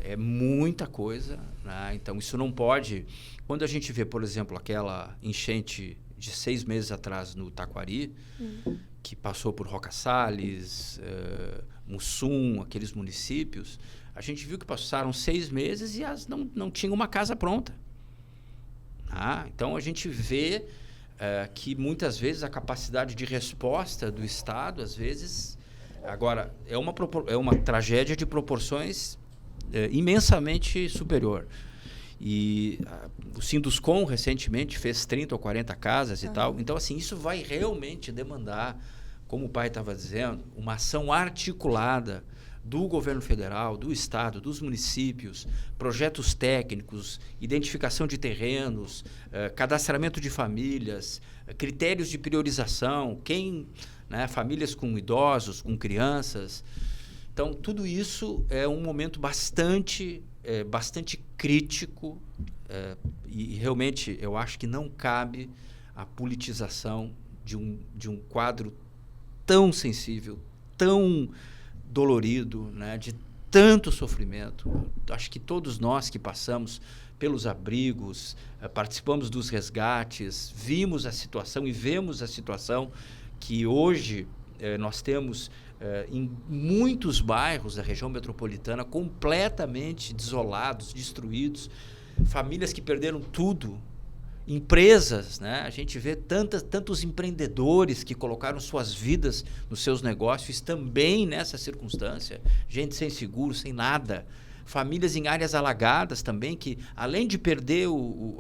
É muita coisa, né? Então isso não pode... Quando a gente vê, por exemplo, aquela enchente de 6 meses atrás no Taquari, que passou por Roca Salles, Mussum, aqueles municípios, a gente viu que passaram 6 meses e não tinham uma casa pronta. Então a gente vê que muitas vezes a capacidade de resposta do Estado, às vezes... Agora, é uma tragédia de proporções imensamente superior. E o Sinduscom recentemente fez 30 ou 40 casas e tal. Então, assim, isso vai realmente demandar, como o pai estava dizendo, uma ação articulada do governo federal, do Estado, dos municípios, projetos técnicos, identificação de terrenos, cadastramento de famílias, critérios de priorização, famílias com idosos, com crianças. Então, tudo isso é um momento bastante crítico e realmente eu acho que não cabe a politização de um quadro tão sensível, tão dolorido, né, de tanto sofrimento. Acho que todos nós que passamos pelos abrigos, participamos dos resgates, vimos a situação e vemos a situação que hoje nós temos em muitos bairros da região metropolitana completamente desolados, destruídos, famílias que perderam tudo, empresas, né? A gente vê tantos empreendedores que colocaram suas vidas nos seus negócios também nessa circunstância, gente sem seguro, sem nada, famílias em áreas alagadas também que, além de perder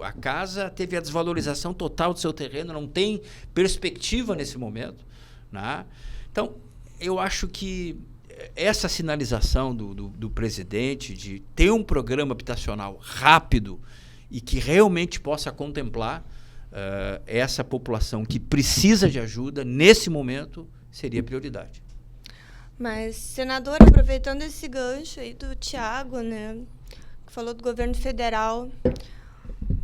a casa, teve a desvalorização total do seu terreno, não tem perspectiva nesse momento, né? Então, eu acho que essa sinalização do presidente de ter um programa habitacional rápido e que realmente possa contemplar essa população que precisa de ajuda nesse momento seria prioridade. Mas, senador, aproveitando esse gancho aí do Thiago, né, que falou do governo federal,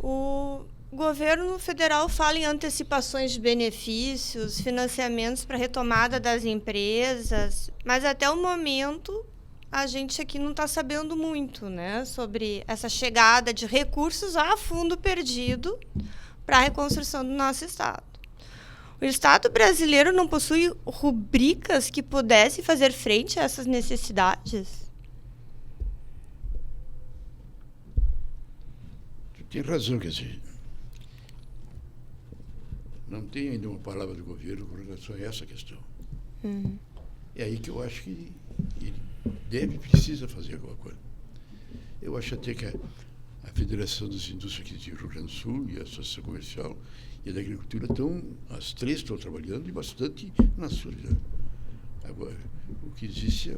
o governo federal fala em antecipações de benefícios, financiamentos para retomada das empresas, mas até o momento a gente aqui não está sabendo muito, né, sobre essa chegada de recursos a fundo perdido para a reconstrução do nosso Estado. O Estado brasileiro não possui rubricas que pudessem fazer frente a essas necessidades? Tem razão, quer dizer, não tem ainda uma palavra do governo com relação a essa questão. É aí que eu acho que ele precisa fazer alguma coisa. Eu acho até que a Federação das Indústrias aqui do Rio Grande do Sul e a Associação Comercial e da Agricultura as três estão trabalhando e bastante na solidão. Agora, o que existe é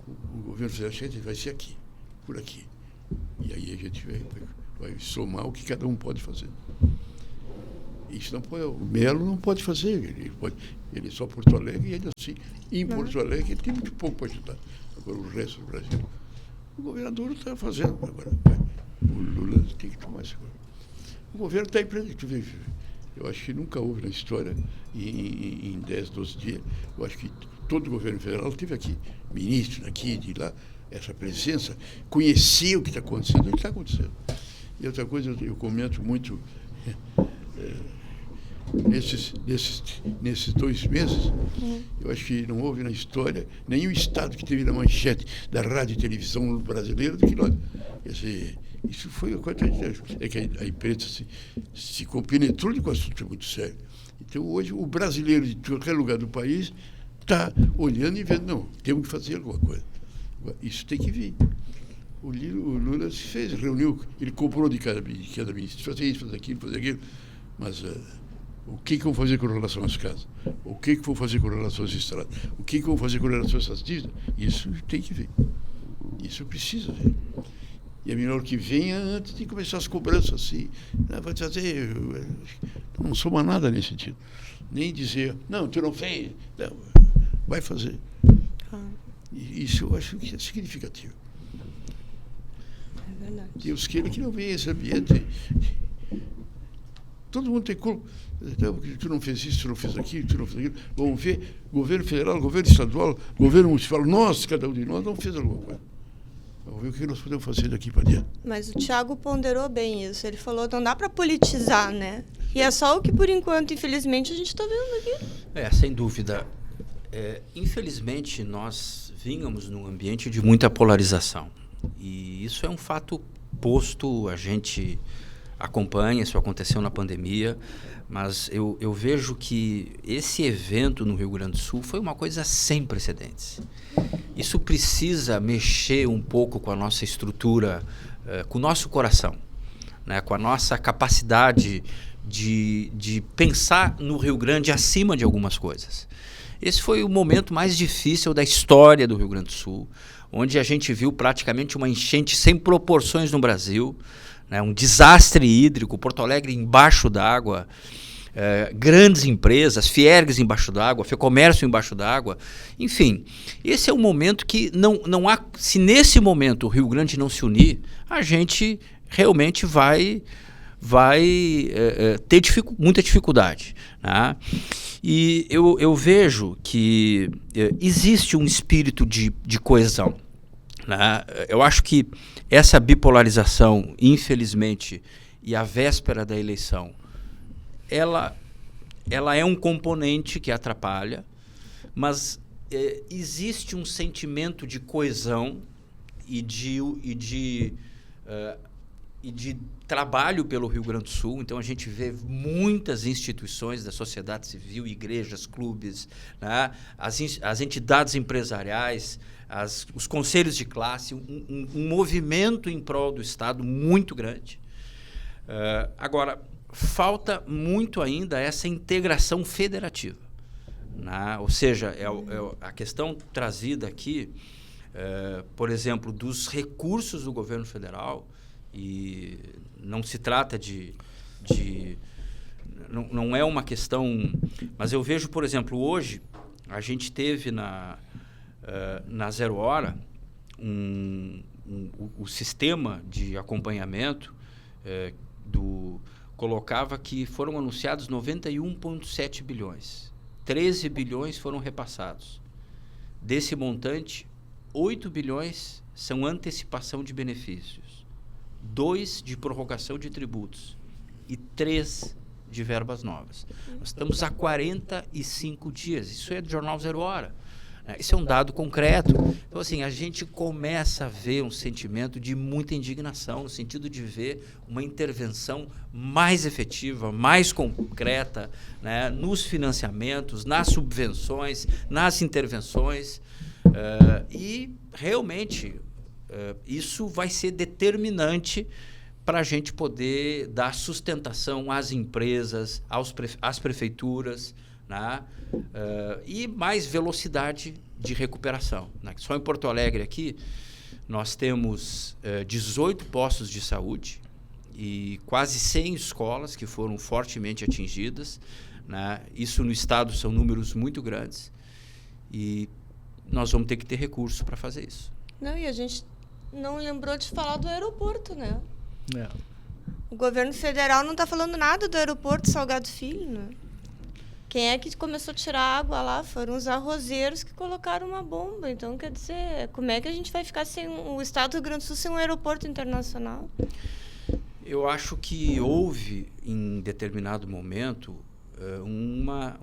o governo federal vai ser aqui, por aqui. E aí a gente vai somar o que cada um pode fazer. Isso não pode, o Melo não pode fazer, ele é só Porto Alegre e ele assim, em Porto Alegre ele tem muito pouco para ajudar. Agora o resto do Brasil, o governador está fazendo agora. O Lula tem que tomar essa coisa. O governo está empreendendo. Eu acho que nunca houve na história, em 10, 12 dias, eu acho que todo o governo federal teve aqui, ministro daqui, de lá, essa presença, conhecia o que está acontecendo, o que está acontecendo. E outra coisa, eu comento muito, nesses 2 meses, eu acho que não houve na história nenhum estado que teve na manchete da rádio e televisão brasileira do que nós. Isso foi uma coisa que a imprensa se compenetrou de um assunto muito sério. Então, hoje, o brasileiro de qualquer lugar do país está olhando e vendo, não, temos que fazer alguma coisa. Isso tem que vir. O Lula se fez, reuniu, ele comprou de cada ministro, fazer isso, fazer aquilo, mas o que vão fazer com relação às casas? O que vão fazer com relação às estradas? O que vão fazer com relação a essas dívidas? Isso tem que vir. Isso precisa vir. E é melhor que venha antes de começar as cobranças assim. Não, vai fazer, não soma nada nesse sentido. Nem dizer, não, tu não fez. Não, vai fazer. Isso eu acho que é significativo. É verdade. Deus queira que não venha esse ambiente. Todo mundo tem culpa. Tu não fez isso, tu não fez aquilo, tu não fez aquilo. Vamos ver, governo federal, governo estadual, governo municipal, nós, cada um de nós, não fez alguma coisa. Vamos ver o que nós podemos fazer daqui para diante. Mas o Thiago ponderou bem isso. Ele falou, não dá para politizar, né? E é só o que, por enquanto, infelizmente, a gente está vendo aqui. Sem dúvida. Infelizmente, nós vínhamos num ambiente de muita polarização. E isso é um fato posto, a gente acompanha, isso aconteceu na pandemia, mas eu vejo que esse evento no Rio Grande do Sul foi uma coisa sem precedentes. Isso precisa mexer um pouco com a nossa estrutura, com o nosso coração, né? Com a nossa capacidade de pensar no Rio Grande acima de algumas coisas. Esse foi o momento mais difícil da história do Rio Grande do Sul, onde a gente viu praticamente uma enchente sem proporções no Brasil, né? Um desastre hídrico, Porto Alegre embaixo d'água, grandes empresas, Fiergs embaixo d'água, Fecomércio embaixo d'água, enfim, esse é um momento que não há, se nesse momento o Rio Grande não se unir, a gente realmente vai ter muita dificuldade, né? E eu vejo que existe um espírito de coesão, né? Eu acho que essa bipolarização, infelizmente, e a véspera da eleição, ela é um componente que atrapalha, mas existe um sentimento de coesão e de trabalho pelo Rio Grande do Sul. Então a gente vê muitas instituições da sociedade civil, igrejas, clubes, né? As entidades empresariais, os conselhos de classe, um movimento em prol do Estado muito grande. Agora, falta muito ainda essa integração federativa, né? Ou seja, a questão trazida aqui, por exemplo, dos recursos do governo federal, e não se trata não é uma questão, mas eu vejo, por exemplo, hoje a gente teve na 0 Hora o sistema de acompanhamento colocava que foram anunciados 91,7 bilhões. 13 bilhões foram repassados. Desse montante, 8 bilhões são antecipação de benefícios, 2 de prorrogação de tributos e 3 de verbas novas. Nós estamos há 45 dias. Isso é do jornal 0 Hora. Isso é um dado concreto. Então, assim, a gente começa a ver um sentimento de muita indignação, no sentido de ver uma intervenção mais efetiva, mais concreta, né, nos financiamentos, nas subvenções, nas intervenções. E, realmente, isso vai ser determinante para a gente poder dar sustentação às empresas, às prefeituras, né? E mais velocidade de recuperação, né? Só em Porto Alegre aqui nós temos 18 postos de saúde e quase 100 escolas que foram fortemente atingidas, né? Isso no estado são números muito grandes e nós vamos ter que ter recurso para fazer isso. Não, e a gente não lembrou de falar do aeroporto, né? É. O governo federal não está falando nada do aeroporto Salgado Filho, né? Quem é que começou a tirar água lá? Foram os arrozeiros que colocaram uma bomba. Então, quer dizer, como é que a gente vai ficar sem o estado do Rio Grande do Sul sem um aeroporto internacional? Eu acho que houve, em determinado momento, uma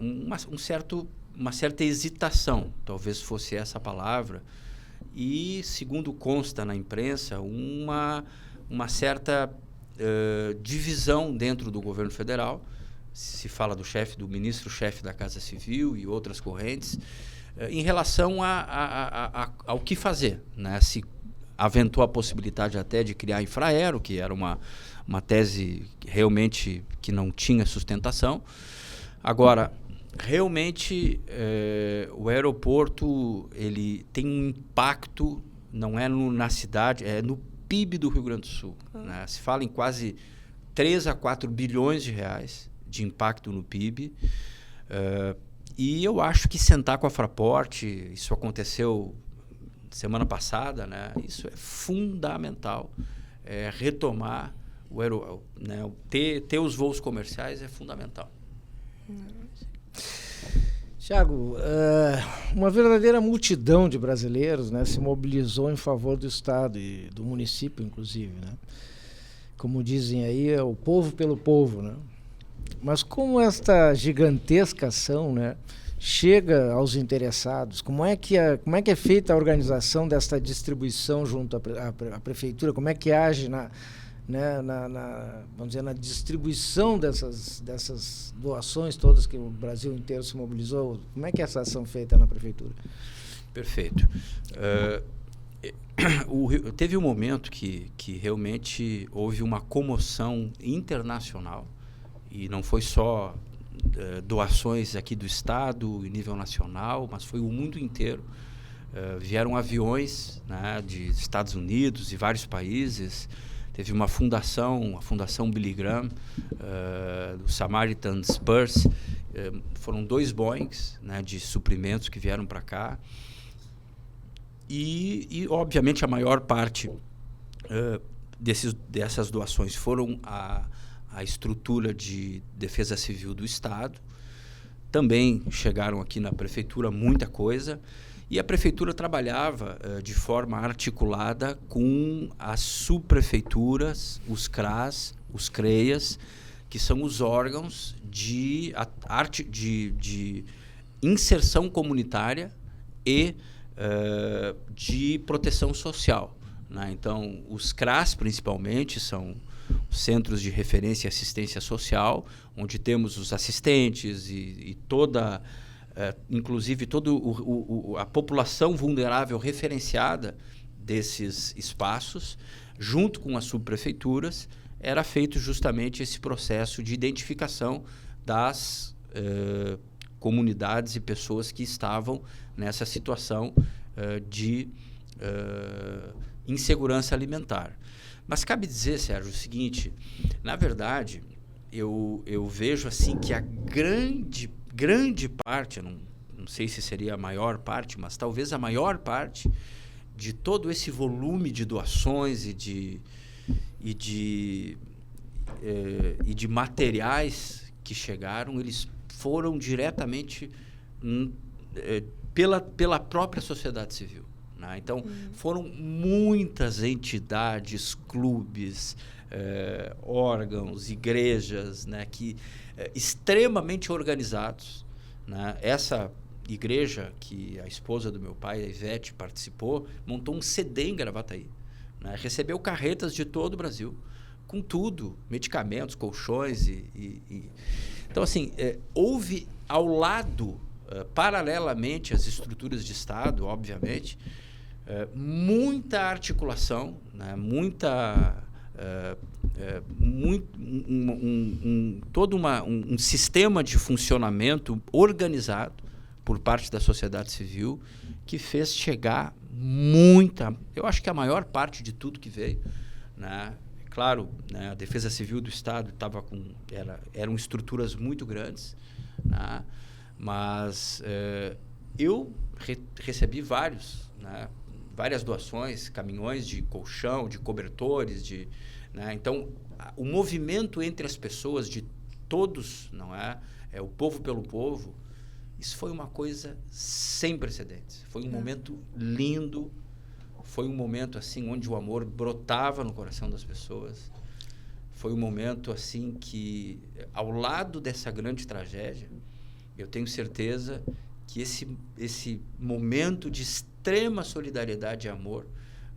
certa hesitação, talvez fosse essa a palavra, e, segundo consta na imprensa, uma certa divisão dentro do governo federal. Se fala do ministro-chefe da Casa Civil e outras correntes, em relação ao que fazer, né? Se aventou a possibilidade até de criar Infraero, que era uma tese realmente que não tinha sustentação. Agora, realmente, o aeroporto ele tem um impacto, não é na cidade, é no PIB do Rio Grande do Sul. Né? Se fala em quase 3 a 4 bilhões de reais de impacto no PIB. E eu acho que sentar com a Fraport, isso aconteceu semana passada, né? Isso é fundamental. Retomar, né? ter os voos comerciais é fundamental. Tiago, uma verdadeira multidão de brasileiros, né, se mobilizou em favor do Estado e do município, inclusive, né? Como dizem aí, é o povo pelo povo, né? Mas como esta gigantesca ação, né, chega aos interessados? Como é que é feita a organização desta distribuição junto à prefeitura? Como é que age vamos dizer, na distribuição dessas doações todas que o Brasil inteiro se mobilizou? Como é que é essa ação feita na prefeitura? Perfeito. Teve um momento que realmente houve uma comoção internacional, e não foi só doações aqui do Estado, em nível nacional, mas foi o mundo inteiro. Vieram aviões, né, de Estados Unidos e vários países. Teve uma fundação, a Fundação Billy Graham, do Samaritan's Purse. Foram 2 Boeings, né, de suprimentos que vieram para cá. E, obviamente, a maior parte dessas doações foram a estrutura de defesa civil do Estado. Também chegaram aqui na prefeitura muita coisa. E a prefeitura trabalhava de forma articulada com as subprefeituras, os CRAS, os CREAS, que são os órgãos de inserção comunitária e de proteção social, né? Então, os CRAS, principalmente, são os Centros de Referência e Assistência Social, onde temos os assistentes e toda... inclusive toda a população vulnerável referenciada desses espaços, junto com as subprefeituras, era feito justamente esse processo de identificação das comunidades e pessoas que estavam nessa situação de insegurança alimentar. Mas cabe dizer, Sérgio, o seguinte: na verdade, eu vejo assim que a grande parte, não sei se seria a maior parte, mas talvez a maior parte de todo esse volume de doações e de materiais que chegaram, eles foram diretamente pela própria sociedade civil, né? Então, foram muitas entidades, clubes, órgãos, igrejas, né, que extremamente organizados, né? igreja que a esposa do meu pai, a Ivete, participou, montou um CD em Gravataí, né? Recebeu carretas de todo o Brasil, com tudo, medicamentos, colchões Então, assim, houve ao lado, paralelamente às estruturas de Estado, obviamente, muita articulação, né? Todo um sistema de funcionamento organizado por parte da sociedade civil que fez chegar eu acho que a maior parte de tudo que veio, né? Claro, né, a Defesa Civil do Estado eram estruturas muito grandes, né? Mas eu recebi várias doações, caminhões de colchão, de cobertores, né? Então, o movimento entre as pessoas, de todos, não é? O povo pelo povo, isso foi uma coisa sem precedentes. Foi um momento lindo, foi um momento assim onde o amor brotava no coração das pessoas. Foi um momento assim que, ao lado dessa grande tragédia, eu tenho certeza que esse momento de extrema solidariedade e amor,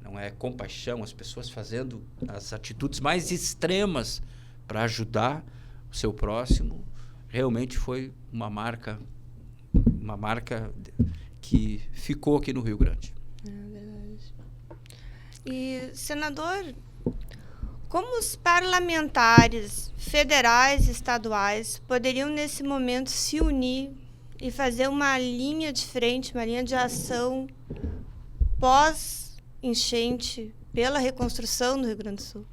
não é compaixão, as pessoas fazendo as atitudes mais extremas para ajudar o seu próximo, realmente foi uma marca que ficou aqui no Rio Grande. É verdade. E, senador, como os parlamentares federais e estaduais poderiam, nesse momento, se unir e fazer uma linha de frente, uma linha de ação pós-enchente pela reconstrução do Rio Grande do Sul?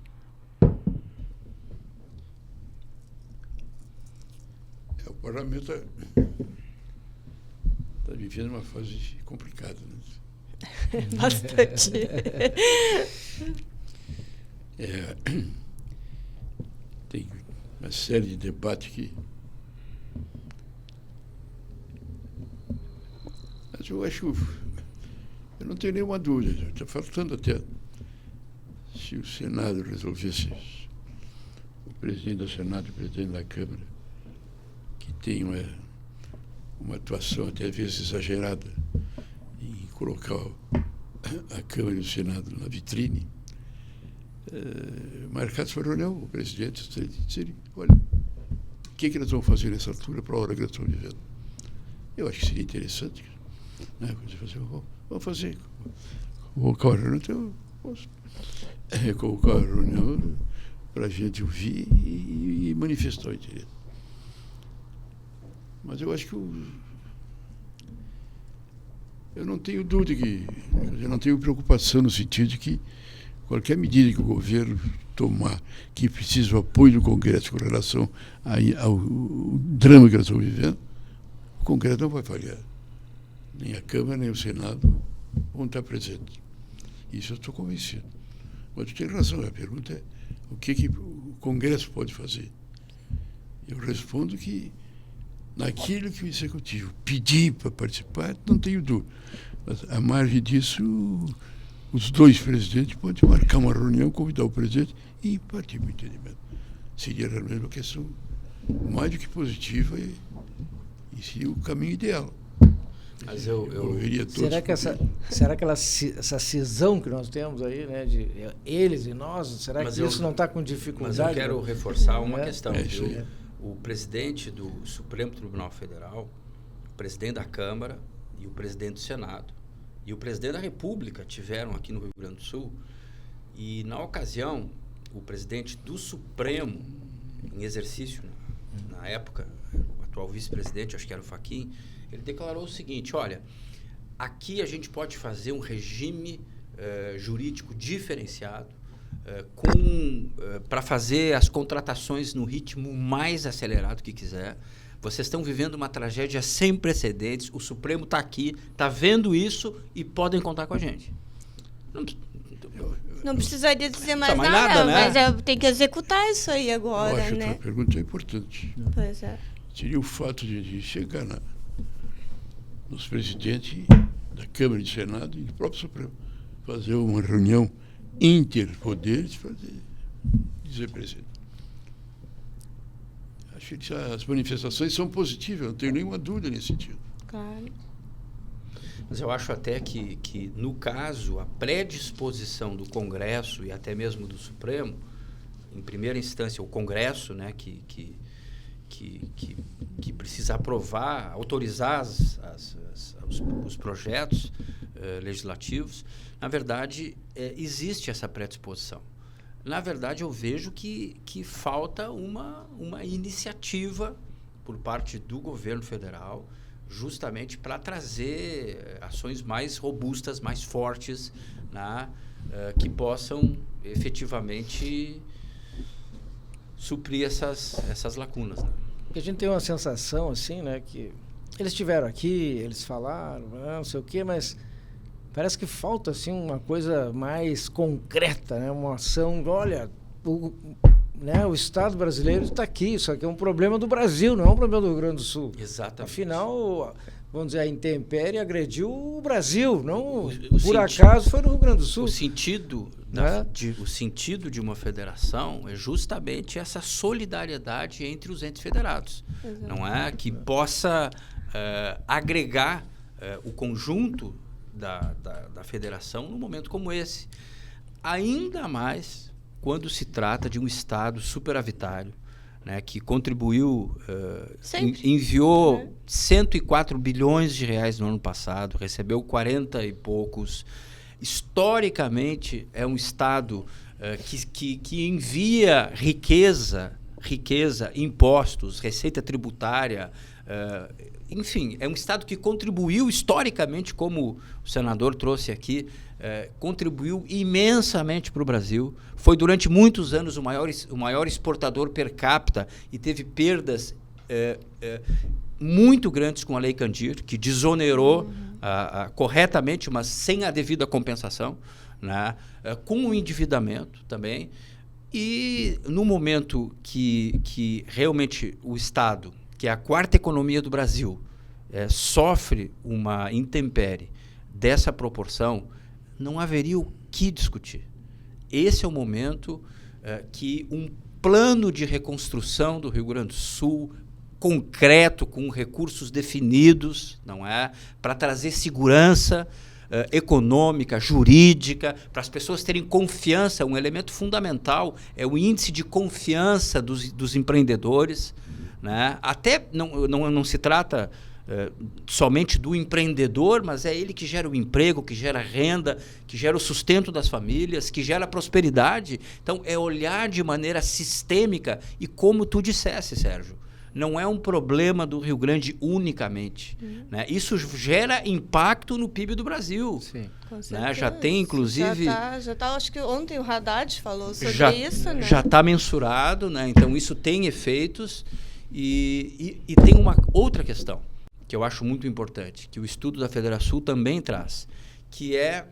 O parlamento está vivendo uma fase complicada, né? Bastante. Tem uma série de debates que... Mas eu acho... Eu não tenho nenhuma dúvida. Está faltando até... Se o Senado resolvesse... O presidente do Senado e o presidente da Câmara, que tem uma atuação até às vezes exagerada em colocar a Câmara e o Senado na vitrine, marcados para a reunião, o presidente dizer, olha, o que nós vamos fazer nessa altura para a hora que nós estamos vivendo? Eu acho que seria interessante, né? Vamos fazer, convocar a reunião, convocar a reunião para a gente ouvir e manifestar o interesse. Mas eu acho que eu não tenho dúvida eu não tenho preocupação no sentido de que qualquer medida que o governo tomar que precisa do apoio do Congresso com relação ao drama que nós estamos vivendo, o Congresso não vai falhar. Nem a Câmara, nem o Senado vão estar presentes. Isso eu estou convencido. Mas tu tem razão, a pergunta é o que o Congresso pode fazer? Eu respondo que naquilo que o Executivo pedir para participar, não tenho dúvida. Mas, à margem disso, os dois presidentes podem marcar uma reunião, convidar o presidente e partir para o entendimento. Seria realmente uma questão mais do que positiva e seria o caminho ideal. Mas será que essa cisão que nós temos aí, né, de eles e nós, será que isso não está com dificuldade? Mas eu quero reforçar uma questão. Isso. O presidente do Supremo Tribunal Federal, o presidente da Câmara e o presidente do Senado e o presidente da República tiveram aqui no Rio Grande do Sul, e na ocasião o presidente do Supremo em exercício, na época, o atual vice-presidente, acho que era o Fachin, ele declarou o seguinte: olha, aqui a gente pode fazer um regime jurídico diferenciado para fazer as contratações no ritmo mais acelerado que quiser. Vocês estão vivendo uma tragédia sem precedentes, o Supremo está aqui, está vendo isso e podem contar com a gente. Não precisaria dizer mais nada, né? Mas tem que executar isso aí agora, eu acho né? que a pergunta é importante. Pois é. Seria o fato de chegar nos presidentes da Câmara e do Senado e do próprio Supremo, fazer uma reunião interpoderes para dizer presidente. Acho que as manifestações são positivas, não tenho nenhuma dúvida nesse sentido. Claro. Mas eu acho até que, no caso, a predisposição do Congresso e até mesmo do Supremo, em primeira instância, o Congresso, né, que precisa aprovar, autorizar os projetos legislativos, na verdade, existe essa predisposição. Na verdade, eu vejo que falta uma iniciativa por parte do governo federal, justamente para trazer ações mais robustas, mais fortes, né, que possam efetivamente suprir essas lacunas. Né? Porque a gente tem uma sensação, assim, né, que eles estiveram aqui, eles falaram, não sei o quê, mas parece que falta, assim, uma coisa mais concreta, né, uma ação, olha, o Estado brasileiro está aqui, isso aqui é um problema do Brasil, não é um problema do Rio Grande do Sul. Exatamente. Afinal, vamos dizer, a intempérie agrediu o Brasil, não por acaso foi no Rio Grande do Sul. O sentido de uma federação é justamente essa solidariedade entre os entes federados. Exatamente. Não é? Que possa agregar o conjunto da federação num momento como esse. Ainda mais quando se trata de um Estado superavitário, né, que contribuiu, enviou 104 bilhões de reais no ano passado, recebeu 40 e poucos. Historicamente, é um Estado que envia riqueza, impostos, receita tributária, enfim, é um Estado que contribuiu historicamente, como o senador trouxe aqui, contribuiu imensamente para o Brasil. Foi durante muitos anos o maior exportador per capita e teve perdas muito grandes com a Lei Candir, que desonerou corretamente, mas sem a devida compensação, né? Com o endividamento também. E no momento que realmente o Estado, que é a quarta economia do Brasil, sofre uma intempérie dessa proporção, não haveria o que discutir. Esse é o momento que um plano de reconstrução do Rio Grande do Sul, concreto, com recursos definidos, não é, para trazer segurança econômica, jurídica, para as pessoas terem confiança. Um elemento fundamental é o índice de confiança dos empreendedores, né? Até não se trata somente do empreendedor, mas é ele que gera o emprego, que gera renda, que gera o sustento das famílias, que gera a prosperidade. Então, é olhar de maneira sistêmica e, como tu dissesse, Sérgio, não é um problema do Rio Grande unicamente. Né? Isso gera impacto no PIB do Brasil. Sim. Né? Já tem, inclusive... Já tá, acho que ontem o Haddad falou sobre isso, né? Já está mensurado, né? Então isso tem efeitos. E tem uma outra questão que eu acho muito importante, que o estudo da Federação também traz, que é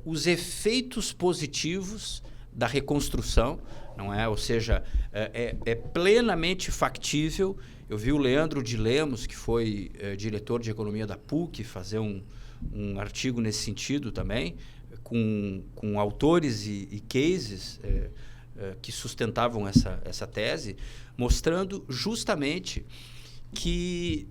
os efeitos positivos da reconstrução, não é? Ou seja, é plenamente factível. Eu vi o Leandro de Lemos, que foi diretor de economia da PUC, fazer um artigo nesse sentido também, com autores e cases que sustentavam essa tese, mostrando justamente que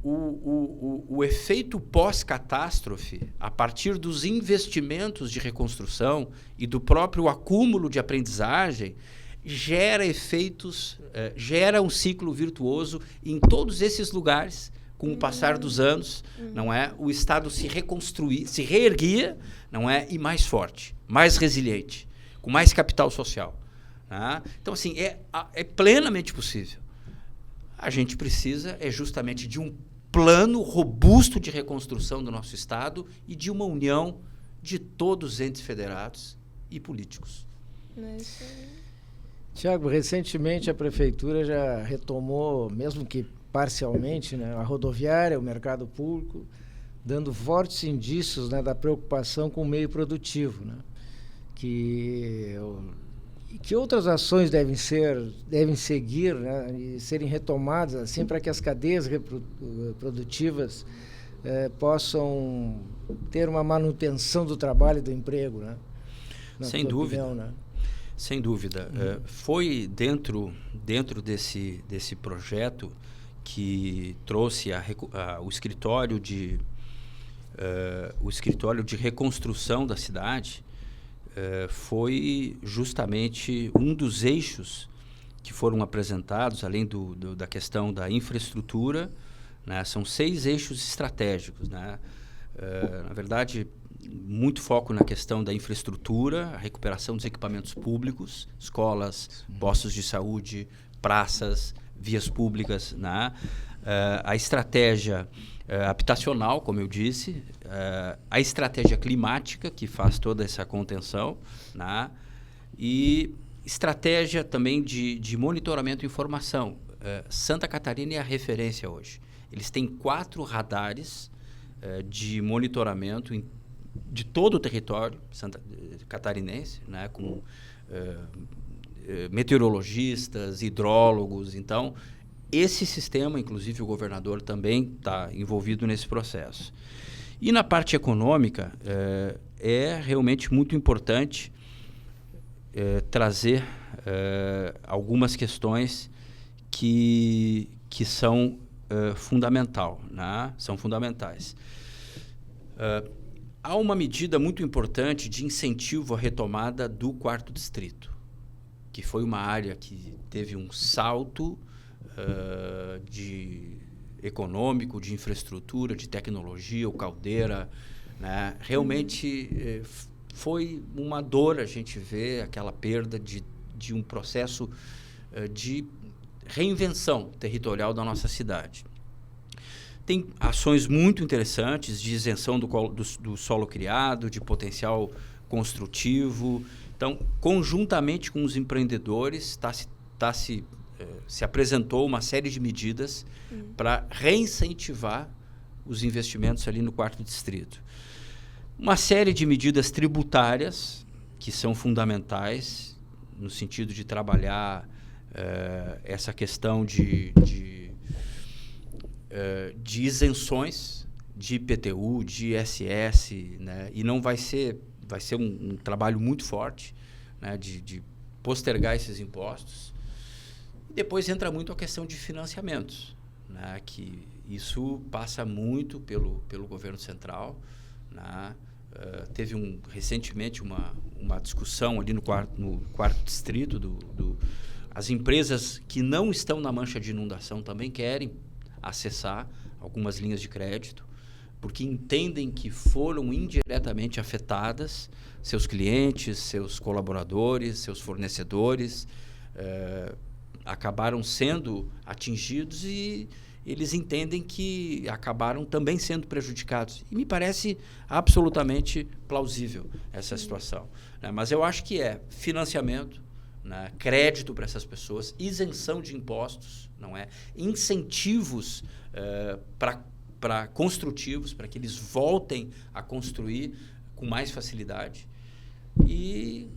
o efeito pós-catástrofe, a partir dos investimentos de reconstrução e do próprio acúmulo de aprendizagem, gera efeitos, gera um ciclo virtuoso em todos esses lugares. Com o passar dos anos, não é? O Estado se reerguia, não é? E mais forte, mais resiliente, com mais capital social. Tá? Então, assim, é plenamente possível. A gente precisa justamente de um plano robusto de reconstrução do nosso Estado e de uma união de todos os entes federados e políticos. Tiago, recentemente a Prefeitura já retomou, mesmo que parcialmente, né, a rodoviária, o mercado público, dando fortes indícios, né, da preocupação com o meio produtivo, né? Que outras ações devem seguir, né, e serem retomadas assim, para que as cadeias produtivas possam ter uma manutenção do trabalho e do emprego, né? Sem dúvida. Opinião, né? Sem dúvida. Foi dentro desse projeto que trouxe o escritório de reconstrução da cidade, foi justamente um dos eixos que foram apresentados, além da questão da infraestrutura, né? São 6 eixos estratégicos, né? Na verdade, muito foco na questão da infraestrutura, a recuperação dos equipamentos públicos, escolas, postos de saúde, praças, vias públicas, né? A estratégia habitacional, como eu disse, a estratégia climática, que faz toda essa contenção, né? E estratégia também de monitoramento e informação. Santa Catarina é a referência hoje. Eles têm 4 radares de monitoramento de todo o território catarinense, né? Com meteorologistas, hidrólogos. Então, esse sistema, inclusive o governador também está envolvido nesse processo. E na parte econômica, é realmente muito importante trazer algumas questões que são são fundamentais. Há uma medida muito importante de incentivo à retomada do 4º Distrito, que foi uma área que teve um salto econômico, de infraestrutura, de tecnologia, o Caldeira, né? Realmente foi uma dor a gente ver aquela perda de um processo de reinvenção territorial da nossa cidade. Tem ações muito interessantes de isenção do solo criado, de potencial construtivo. Então, conjuntamente com os empreendedores, se apresentou uma série de medidas para reincentivar os investimentos ali no 4º Distrito. Uma série de medidas tributárias que são fundamentais no sentido de trabalhar essa questão de isenções de IPTU, de ISS, né? E não vai ser um trabalho muito forte, né? De postergar esses impostos. E depois entra muito a questão de financiamentos, né? Que isso passa muito pelo governo central, né? Teve recentemente uma discussão ali no 4º Distrito as empresas que não estão na mancha de inundação também querem acessar algumas linhas de crédito, porque entendem que foram indiretamente afetadas, seus clientes, seus colaboradores, seus fornecedores acabaram sendo atingidos e eles entendem que acabaram também sendo prejudicados. E me parece absolutamente plausível essa situação, né? Mas eu acho que é financiamento, né? Crédito para essas pessoas, isenção de impostos, não é? Incentivos para construtivos, para que eles voltem a construir com mais facilidade. E,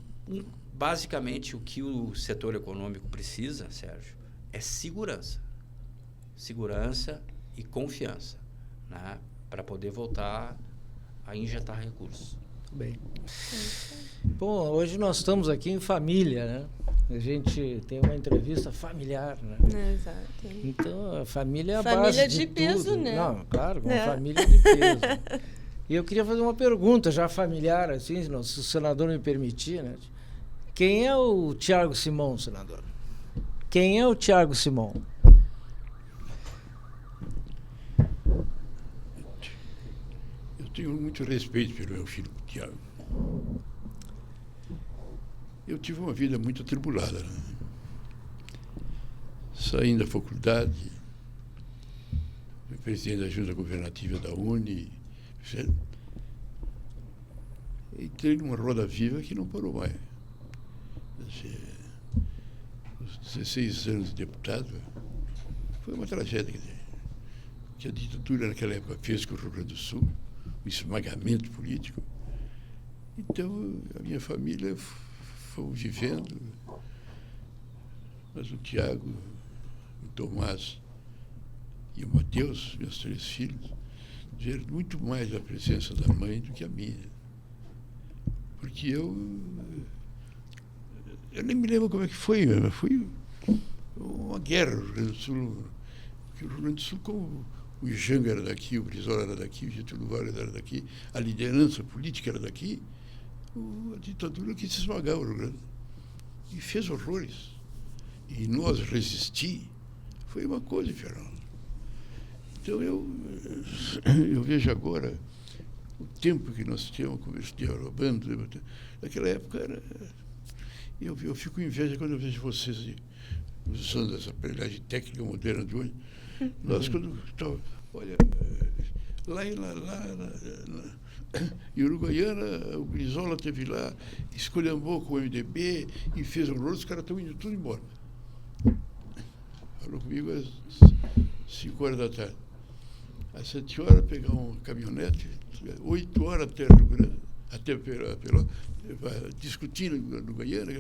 basicamente, o que o setor econômico precisa, Sérgio, é segurança. Segurança e confiança, né? Para poder voltar a injetar recursos. Bem. Bom, hoje nós estamos aqui em família, né? A gente tem uma entrevista familiar, né? Exato. Então, a família é a família base de tudo. peso, né? Não, claro, uma família de peso. E eu queria fazer uma pergunta já familiar, assim, se o senador me permitir, né? Quem é o Thiago Simão, senador? Quem é o Thiago Simão? Eu tenho muito respeito pelo meu filho, Thiago. Eu tive uma vida muito atribulada, né? Saindo da faculdade, fui presidente da Junta Governativa da Uni, entrei numa roda viva que não parou mais. Os 16 anos de deputado foi uma tragédia, quer dizer, que a ditadura naquela época fez com o Rio Grande do Sul, o esmagamento político. Então, a minha família foi vivendo, mas o Tiago, o Tomás e o Mateus, meus 3 filhos, tiveram muito mais a presença da mãe do que a minha. Porque eu nem me lembro como é que foi, foi uma guerra no Rio Grande do Sul, que o Rio Grande do Sul, como o Ijanga era daqui, o Brizola era daqui, o Getúlio Vargas era daqui, a liderança política era daqui, a ditadura quis esmagar o Rio Grande. E fez horrores. E nós resistir foi uma coisa infernal. Então eu vejo agora o tempo que nós temos dialogando. Naquela época era... Eu fico com inveja quando eu vejo vocês usando essa aparelhagem técnica moderna de hoje. Nós, quando estava... Olha, lá em Uruguaiana, o Brizola esteve lá, esculhambou com o MDB e fez horror, os caras estão indo tudo embora. Falou comigo às 5 horas da tarde. Às 7 horas, pegar uma caminhonete, 8 horas até Rio Grande, até Pelotas, discutindo no Guaiana,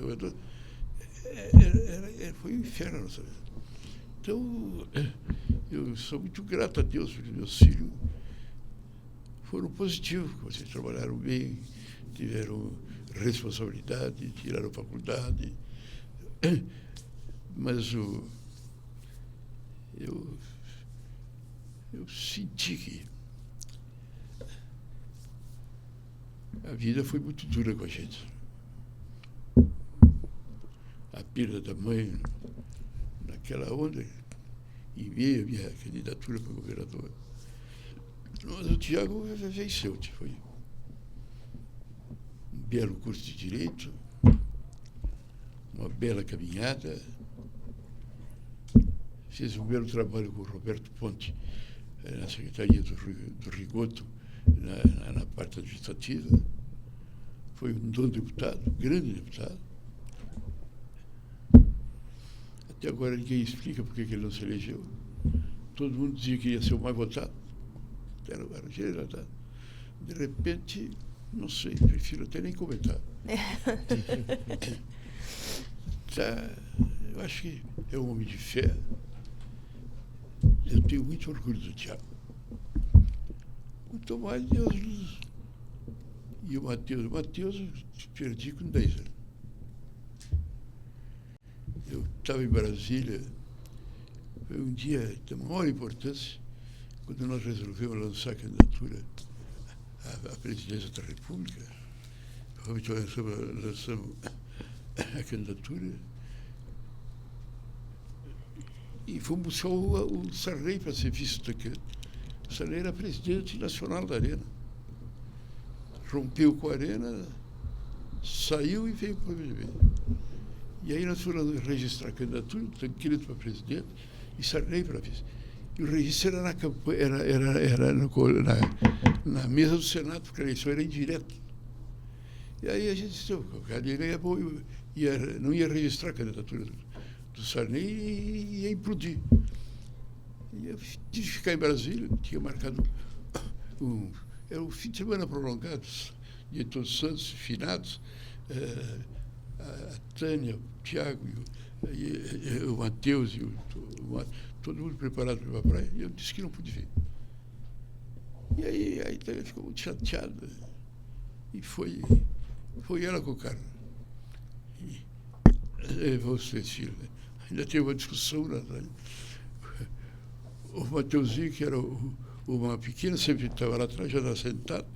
foi um inferno a nossa vida. Então, eu sou muito grato a Deus, porque meus filhos foram positivos, vocês trabalharam bem, tiveram responsabilidade, tiraram faculdade. Mas eu senti que a vida foi muito dura com a gente. A perda da mãe, naquela onda, em meio à minha candidatura para governador. Mas o Tiago venceu, foi um belo curso de Direito, uma bela caminhada, fez um belo trabalho com o Roberto Ponte na Secretaria do Rigoto, na parte administrativa. Foi um bom deputado, um grande deputado. Até agora ninguém explica por que ele não se elegeu. Todo mundo dizia que ia ser o mais votado. Era generalizado. De repente, não sei, prefiro até nem comentar. Eu acho que é um homem de fé. Eu tenho muito orgulho do Tiago. O Tomás e o Matheus. O Matheus eu perdi com 10 anos. Eu estava em Brasília, foi um dia de maior importância, quando nós resolvemos lançar a candidatura à presidência da República. Realmente lançamos a candidatura e fomos buscar o Sarney para ser vice-presidente. O Sarney era presidente nacional da Arena. Rompeu com a Arena, saiu e veio para o MDB. E aí nós fomos registrar a candidatura, Tancredo para presidente e Sarney para vice. E o registro era na campanha, era na mesa do Senado, porque a eleição era indireta. E aí a gente disse, o Cadeira é bom, não ia registrar a candidatura do Sarney e ia implodir. E eu tive que ficar em Brasília, tinha marcado era um fim de semana prolongado, de Todos os Santos, finados, a Tânia, o Tiago, o Matheus, todo mundo preparado para ir para a praia, e eu disse que não pude vir. E aí a Tânia ficou muito chateada, e foi ela com o cara. E você, filho, ainda teve uma discussão, o Mateuzinho, que era uma pequena, sempre estava lá atrás, já estava sentado,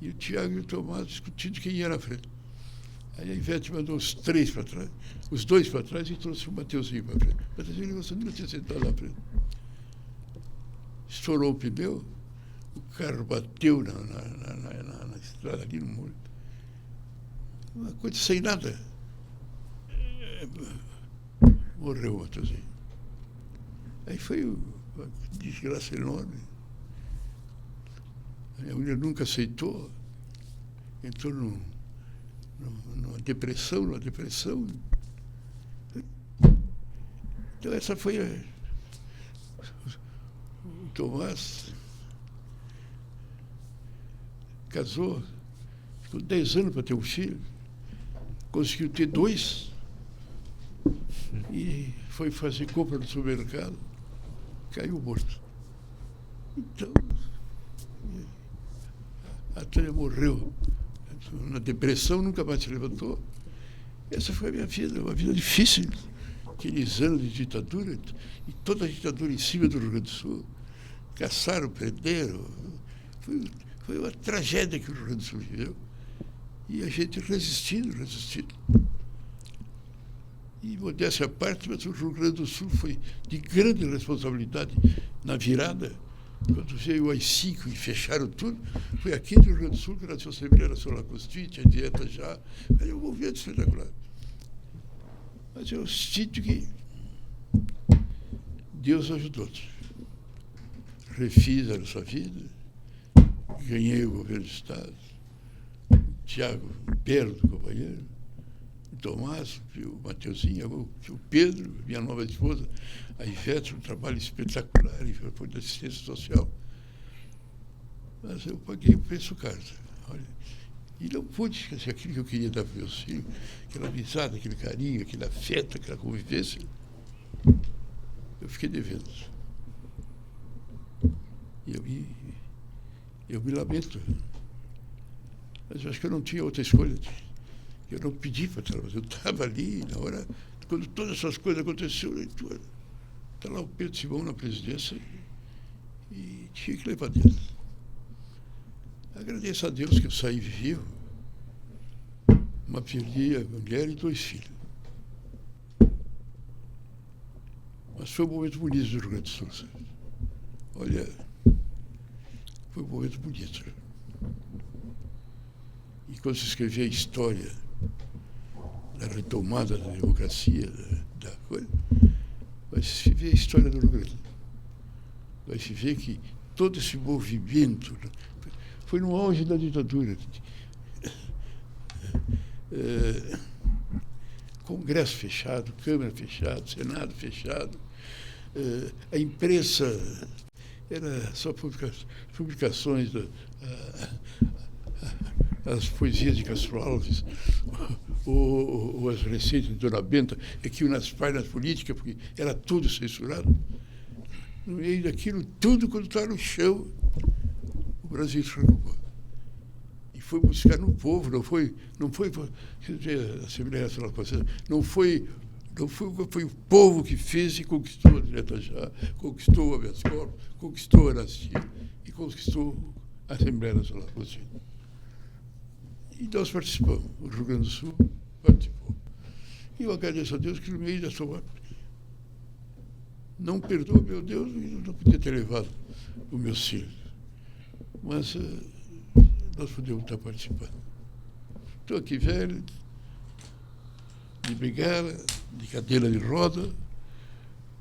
e o Tiago e o Tomás discutindo quem ia na frente. Aí a Ivete mandou os 3 para trás, os 2 para trás, e trouxe o Mateuzinho para frente. O Mateuzinho, você nunca tinha sentado lá na frente. Estourou o pneu, o carro bateu na estrada ali no muro. Uma coisa sem nada. Morreu o Mateuzinho. Aí foi uma desgraça enorme. A mulher nunca aceitou, entrou numa depressão. Então essa foi o Tomás casou, ficou 10 anos para ter um filho, conseguiu ter 2 e foi fazer compra no supermercado, caiu morto. Então a Tânia morreu na depressão, nunca mais se levantou. Essa foi a minha vida, uma vida difícil. aqueles anos de ditadura, e toda a ditadura em cima do Rio Grande do Sul. Caçaram, prenderam. Foi uma tragédia que o Rio Grande do Sul viveu. E a gente resistindo. E, modéstia à parte, mas o Rio Grande do Sul foi de grande responsabilidade na virada. Quando veio o AI-5 e fecharam tudo, foi aqui no Rio Grande do Sul que nasceu a Assembleia Nacional Constituinte, a dieta já. Aí um movimento espetacular. Mas eu sinto que Deus ajudou. Refiz a nossa vida, ganhei o governo do Estado, Tiago, Pedro, companheiro, o Tomás, o Mateuzinho, o Pedro, minha nova esposa, a Ivete, um trabalho espetacular, foi da assistência social. Mas eu paguei o preço caro. Olha, e não pude esquecer aquilo que eu queria dar para meus filhos, aquela amizade, aquele carinho, aquele afeto, aquela convivência. Eu fiquei devendo. E eu me lamento. Mas eu acho que eu não tinha outra escolha. Eu não pedi para trabalhar, eu estava ali, na hora, quando todas essas coisas aconteceram, está lá o Pedro Simão na presidência e tinha que levar dentro. Agradeço a Deus que eu saí vivo, mas perdi a mulher e 2 filhos. Mas foi um momento bonito do Rio Grande do Sul, sabe? Olha, foi um momento bonito. E quando se escrevia a história da retomada da democracia, da coisa, vai se ver a história do Rio Grande. Vai se ver que todo esse movimento foi no auge da ditadura. Congresso fechado, Câmara fechada, Senado fechado, a imprensa era só publicações, as poesias de Castro Alves, ou as receitas de Dona Benta, que iam nas páginas políticas, porque era tudo censurado. No meio daquilo, tudo quando estava no chão, o Brasil se preocupou. E foi buscar no povo, não foi a Assembleia Nacional Constituinte, foi o povo que fez e conquistou a Direta Já, conquistou o habeas corpus, conquistou a anistia e conquistou a Assembleia Nacional Constituinte. E nós participamos, o Rio Grande do Sul participou. E eu agradeço a Deus que no meio da sua... Não perdoa, meu Deus, eu não podia ter levado os meus filhos. Mas nós podemos estar participando. Estou aqui velho, de bengala, de cadeira de roda,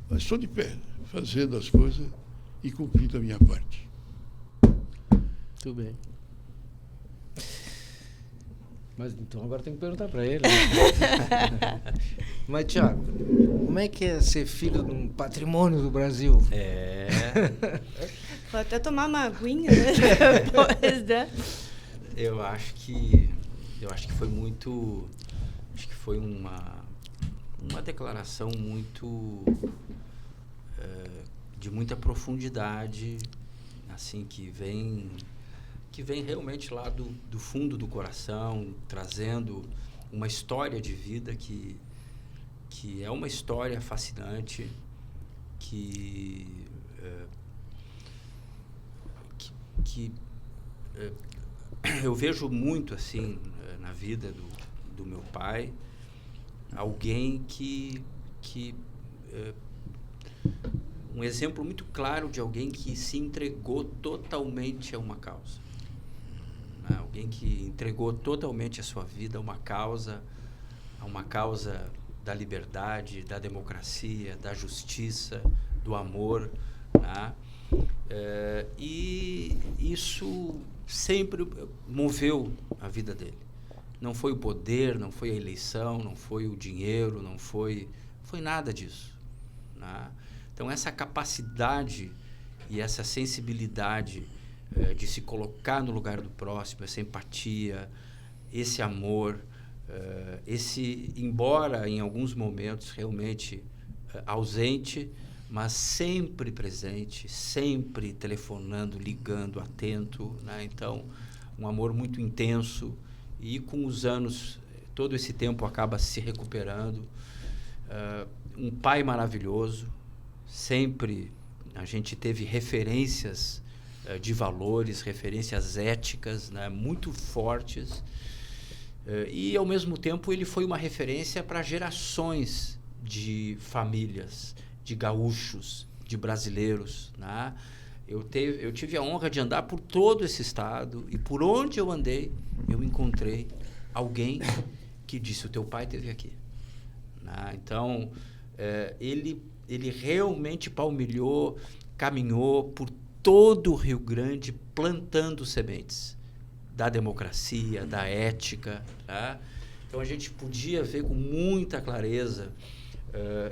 mas estou de pé, fazendo as coisas e cumprindo a minha parte. Muito bem. Mas então agora tem que perguntar para ele. Né? Mas, Tiago, como é que é ser filho de um patrimônio do Brasil? Vou até tomar uma aguinha, né? Depois, né? Eu acho que foi muito... Acho que foi uma declaração muito... de muita profundidade, assim, que vem realmente lá do fundo do coração, trazendo uma história de vida que é uma história fascinante, que eu vejo muito assim na vida do meu pai, alguém que um exemplo muito claro de alguém que se entregou totalmente a uma causa. Alguém que entregou totalmente a sua vida a uma causa da liberdade, da democracia, da justiça, do amor, né? E isso sempre moveu a vida dele. Não foi o poder, não foi a eleição, não foi o dinheiro, não foi nada disso, né? Então, essa capacidade e essa sensibilidade de se colocar no lugar do próximo, essa empatia, esse amor, embora em alguns momentos realmente ausente, mas sempre presente, sempre telefonando, ligando, atento, né? Então, um amor muito intenso e com os anos, todo esse tempo acaba se recuperando. um pai maravilhoso, sempre a gente teve referências de valores, referências éticas, né, muito fortes, e ao mesmo tempo ele foi uma referência para gerações de famílias, de gaúchos, de brasileiros, né? Eu tive a honra de andar por todo esse estado, e por onde eu andei, eu encontrei alguém que disse: o teu pai esteve aqui. Né? Então, ele realmente palmilhou, caminhou por todo o Rio Grande, plantando sementes da democracia, da ética. Tá? Então, a gente podia ver com muita clareza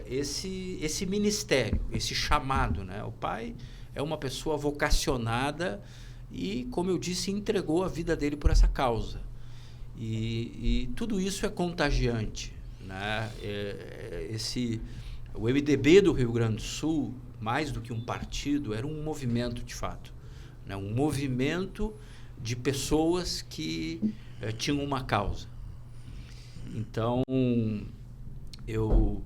esse ministério, esse chamado. Né? O pai é uma pessoa vocacionada e, como eu disse, entregou a vida dele por essa causa. E tudo isso é contagiante. Né? O MDB do Rio Grande do Sul, mais do que um partido, era um movimento de fato. Né? Um movimento de pessoas que tinham uma causa. Então, eu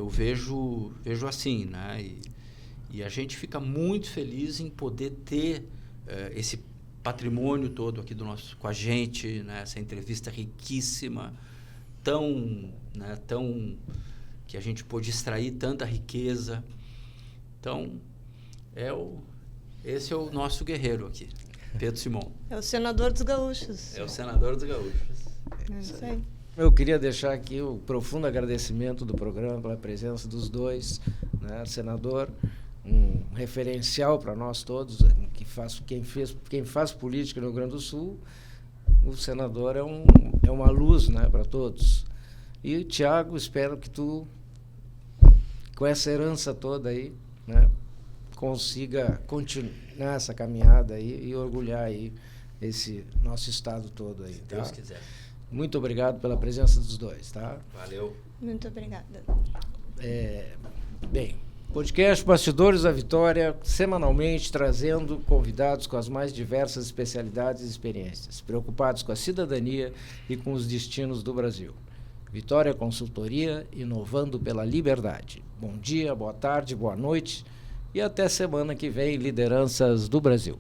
vejo assim, né? E a gente fica muito feliz em poder ter esse patrimônio todo aqui com a gente, né? Essa entrevista riquíssima, tão que a gente pôde extrair tanta riqueza. Então, esse é o nosso guerreiro aqui, Pedro Simão. É o senador dos gaúchos. É o senador dos gaúchos. É isso aí. Eu queria deixar aqui o profundo agradecimento do programa pela presença dos dois, né? Senador, um referencial para nós todos, quem faz política no Rio Grande do Sul. O senador é uma luz, né, para todos. E, Tiago, espero que tu, com essa herança toda aí, né, consiga continuar essa caminhada aí e orgulhar aí esse nosso estado todo aí. Se Deus quiser. Muito obrigado pela presença dos dois, tá? Valeu. Muito obrigada. Bem, podcast Bastidores da Vitória, semanalmente trazendo convidados com as mais diversas especialidades e experiências, preocupados com a cidadania e com os destinos do Brasil. Vitória Consultoria, inovando pela liberdade. Bom dia, boa tarde, boa noite e até semana que vem, Lideranças do Brasil.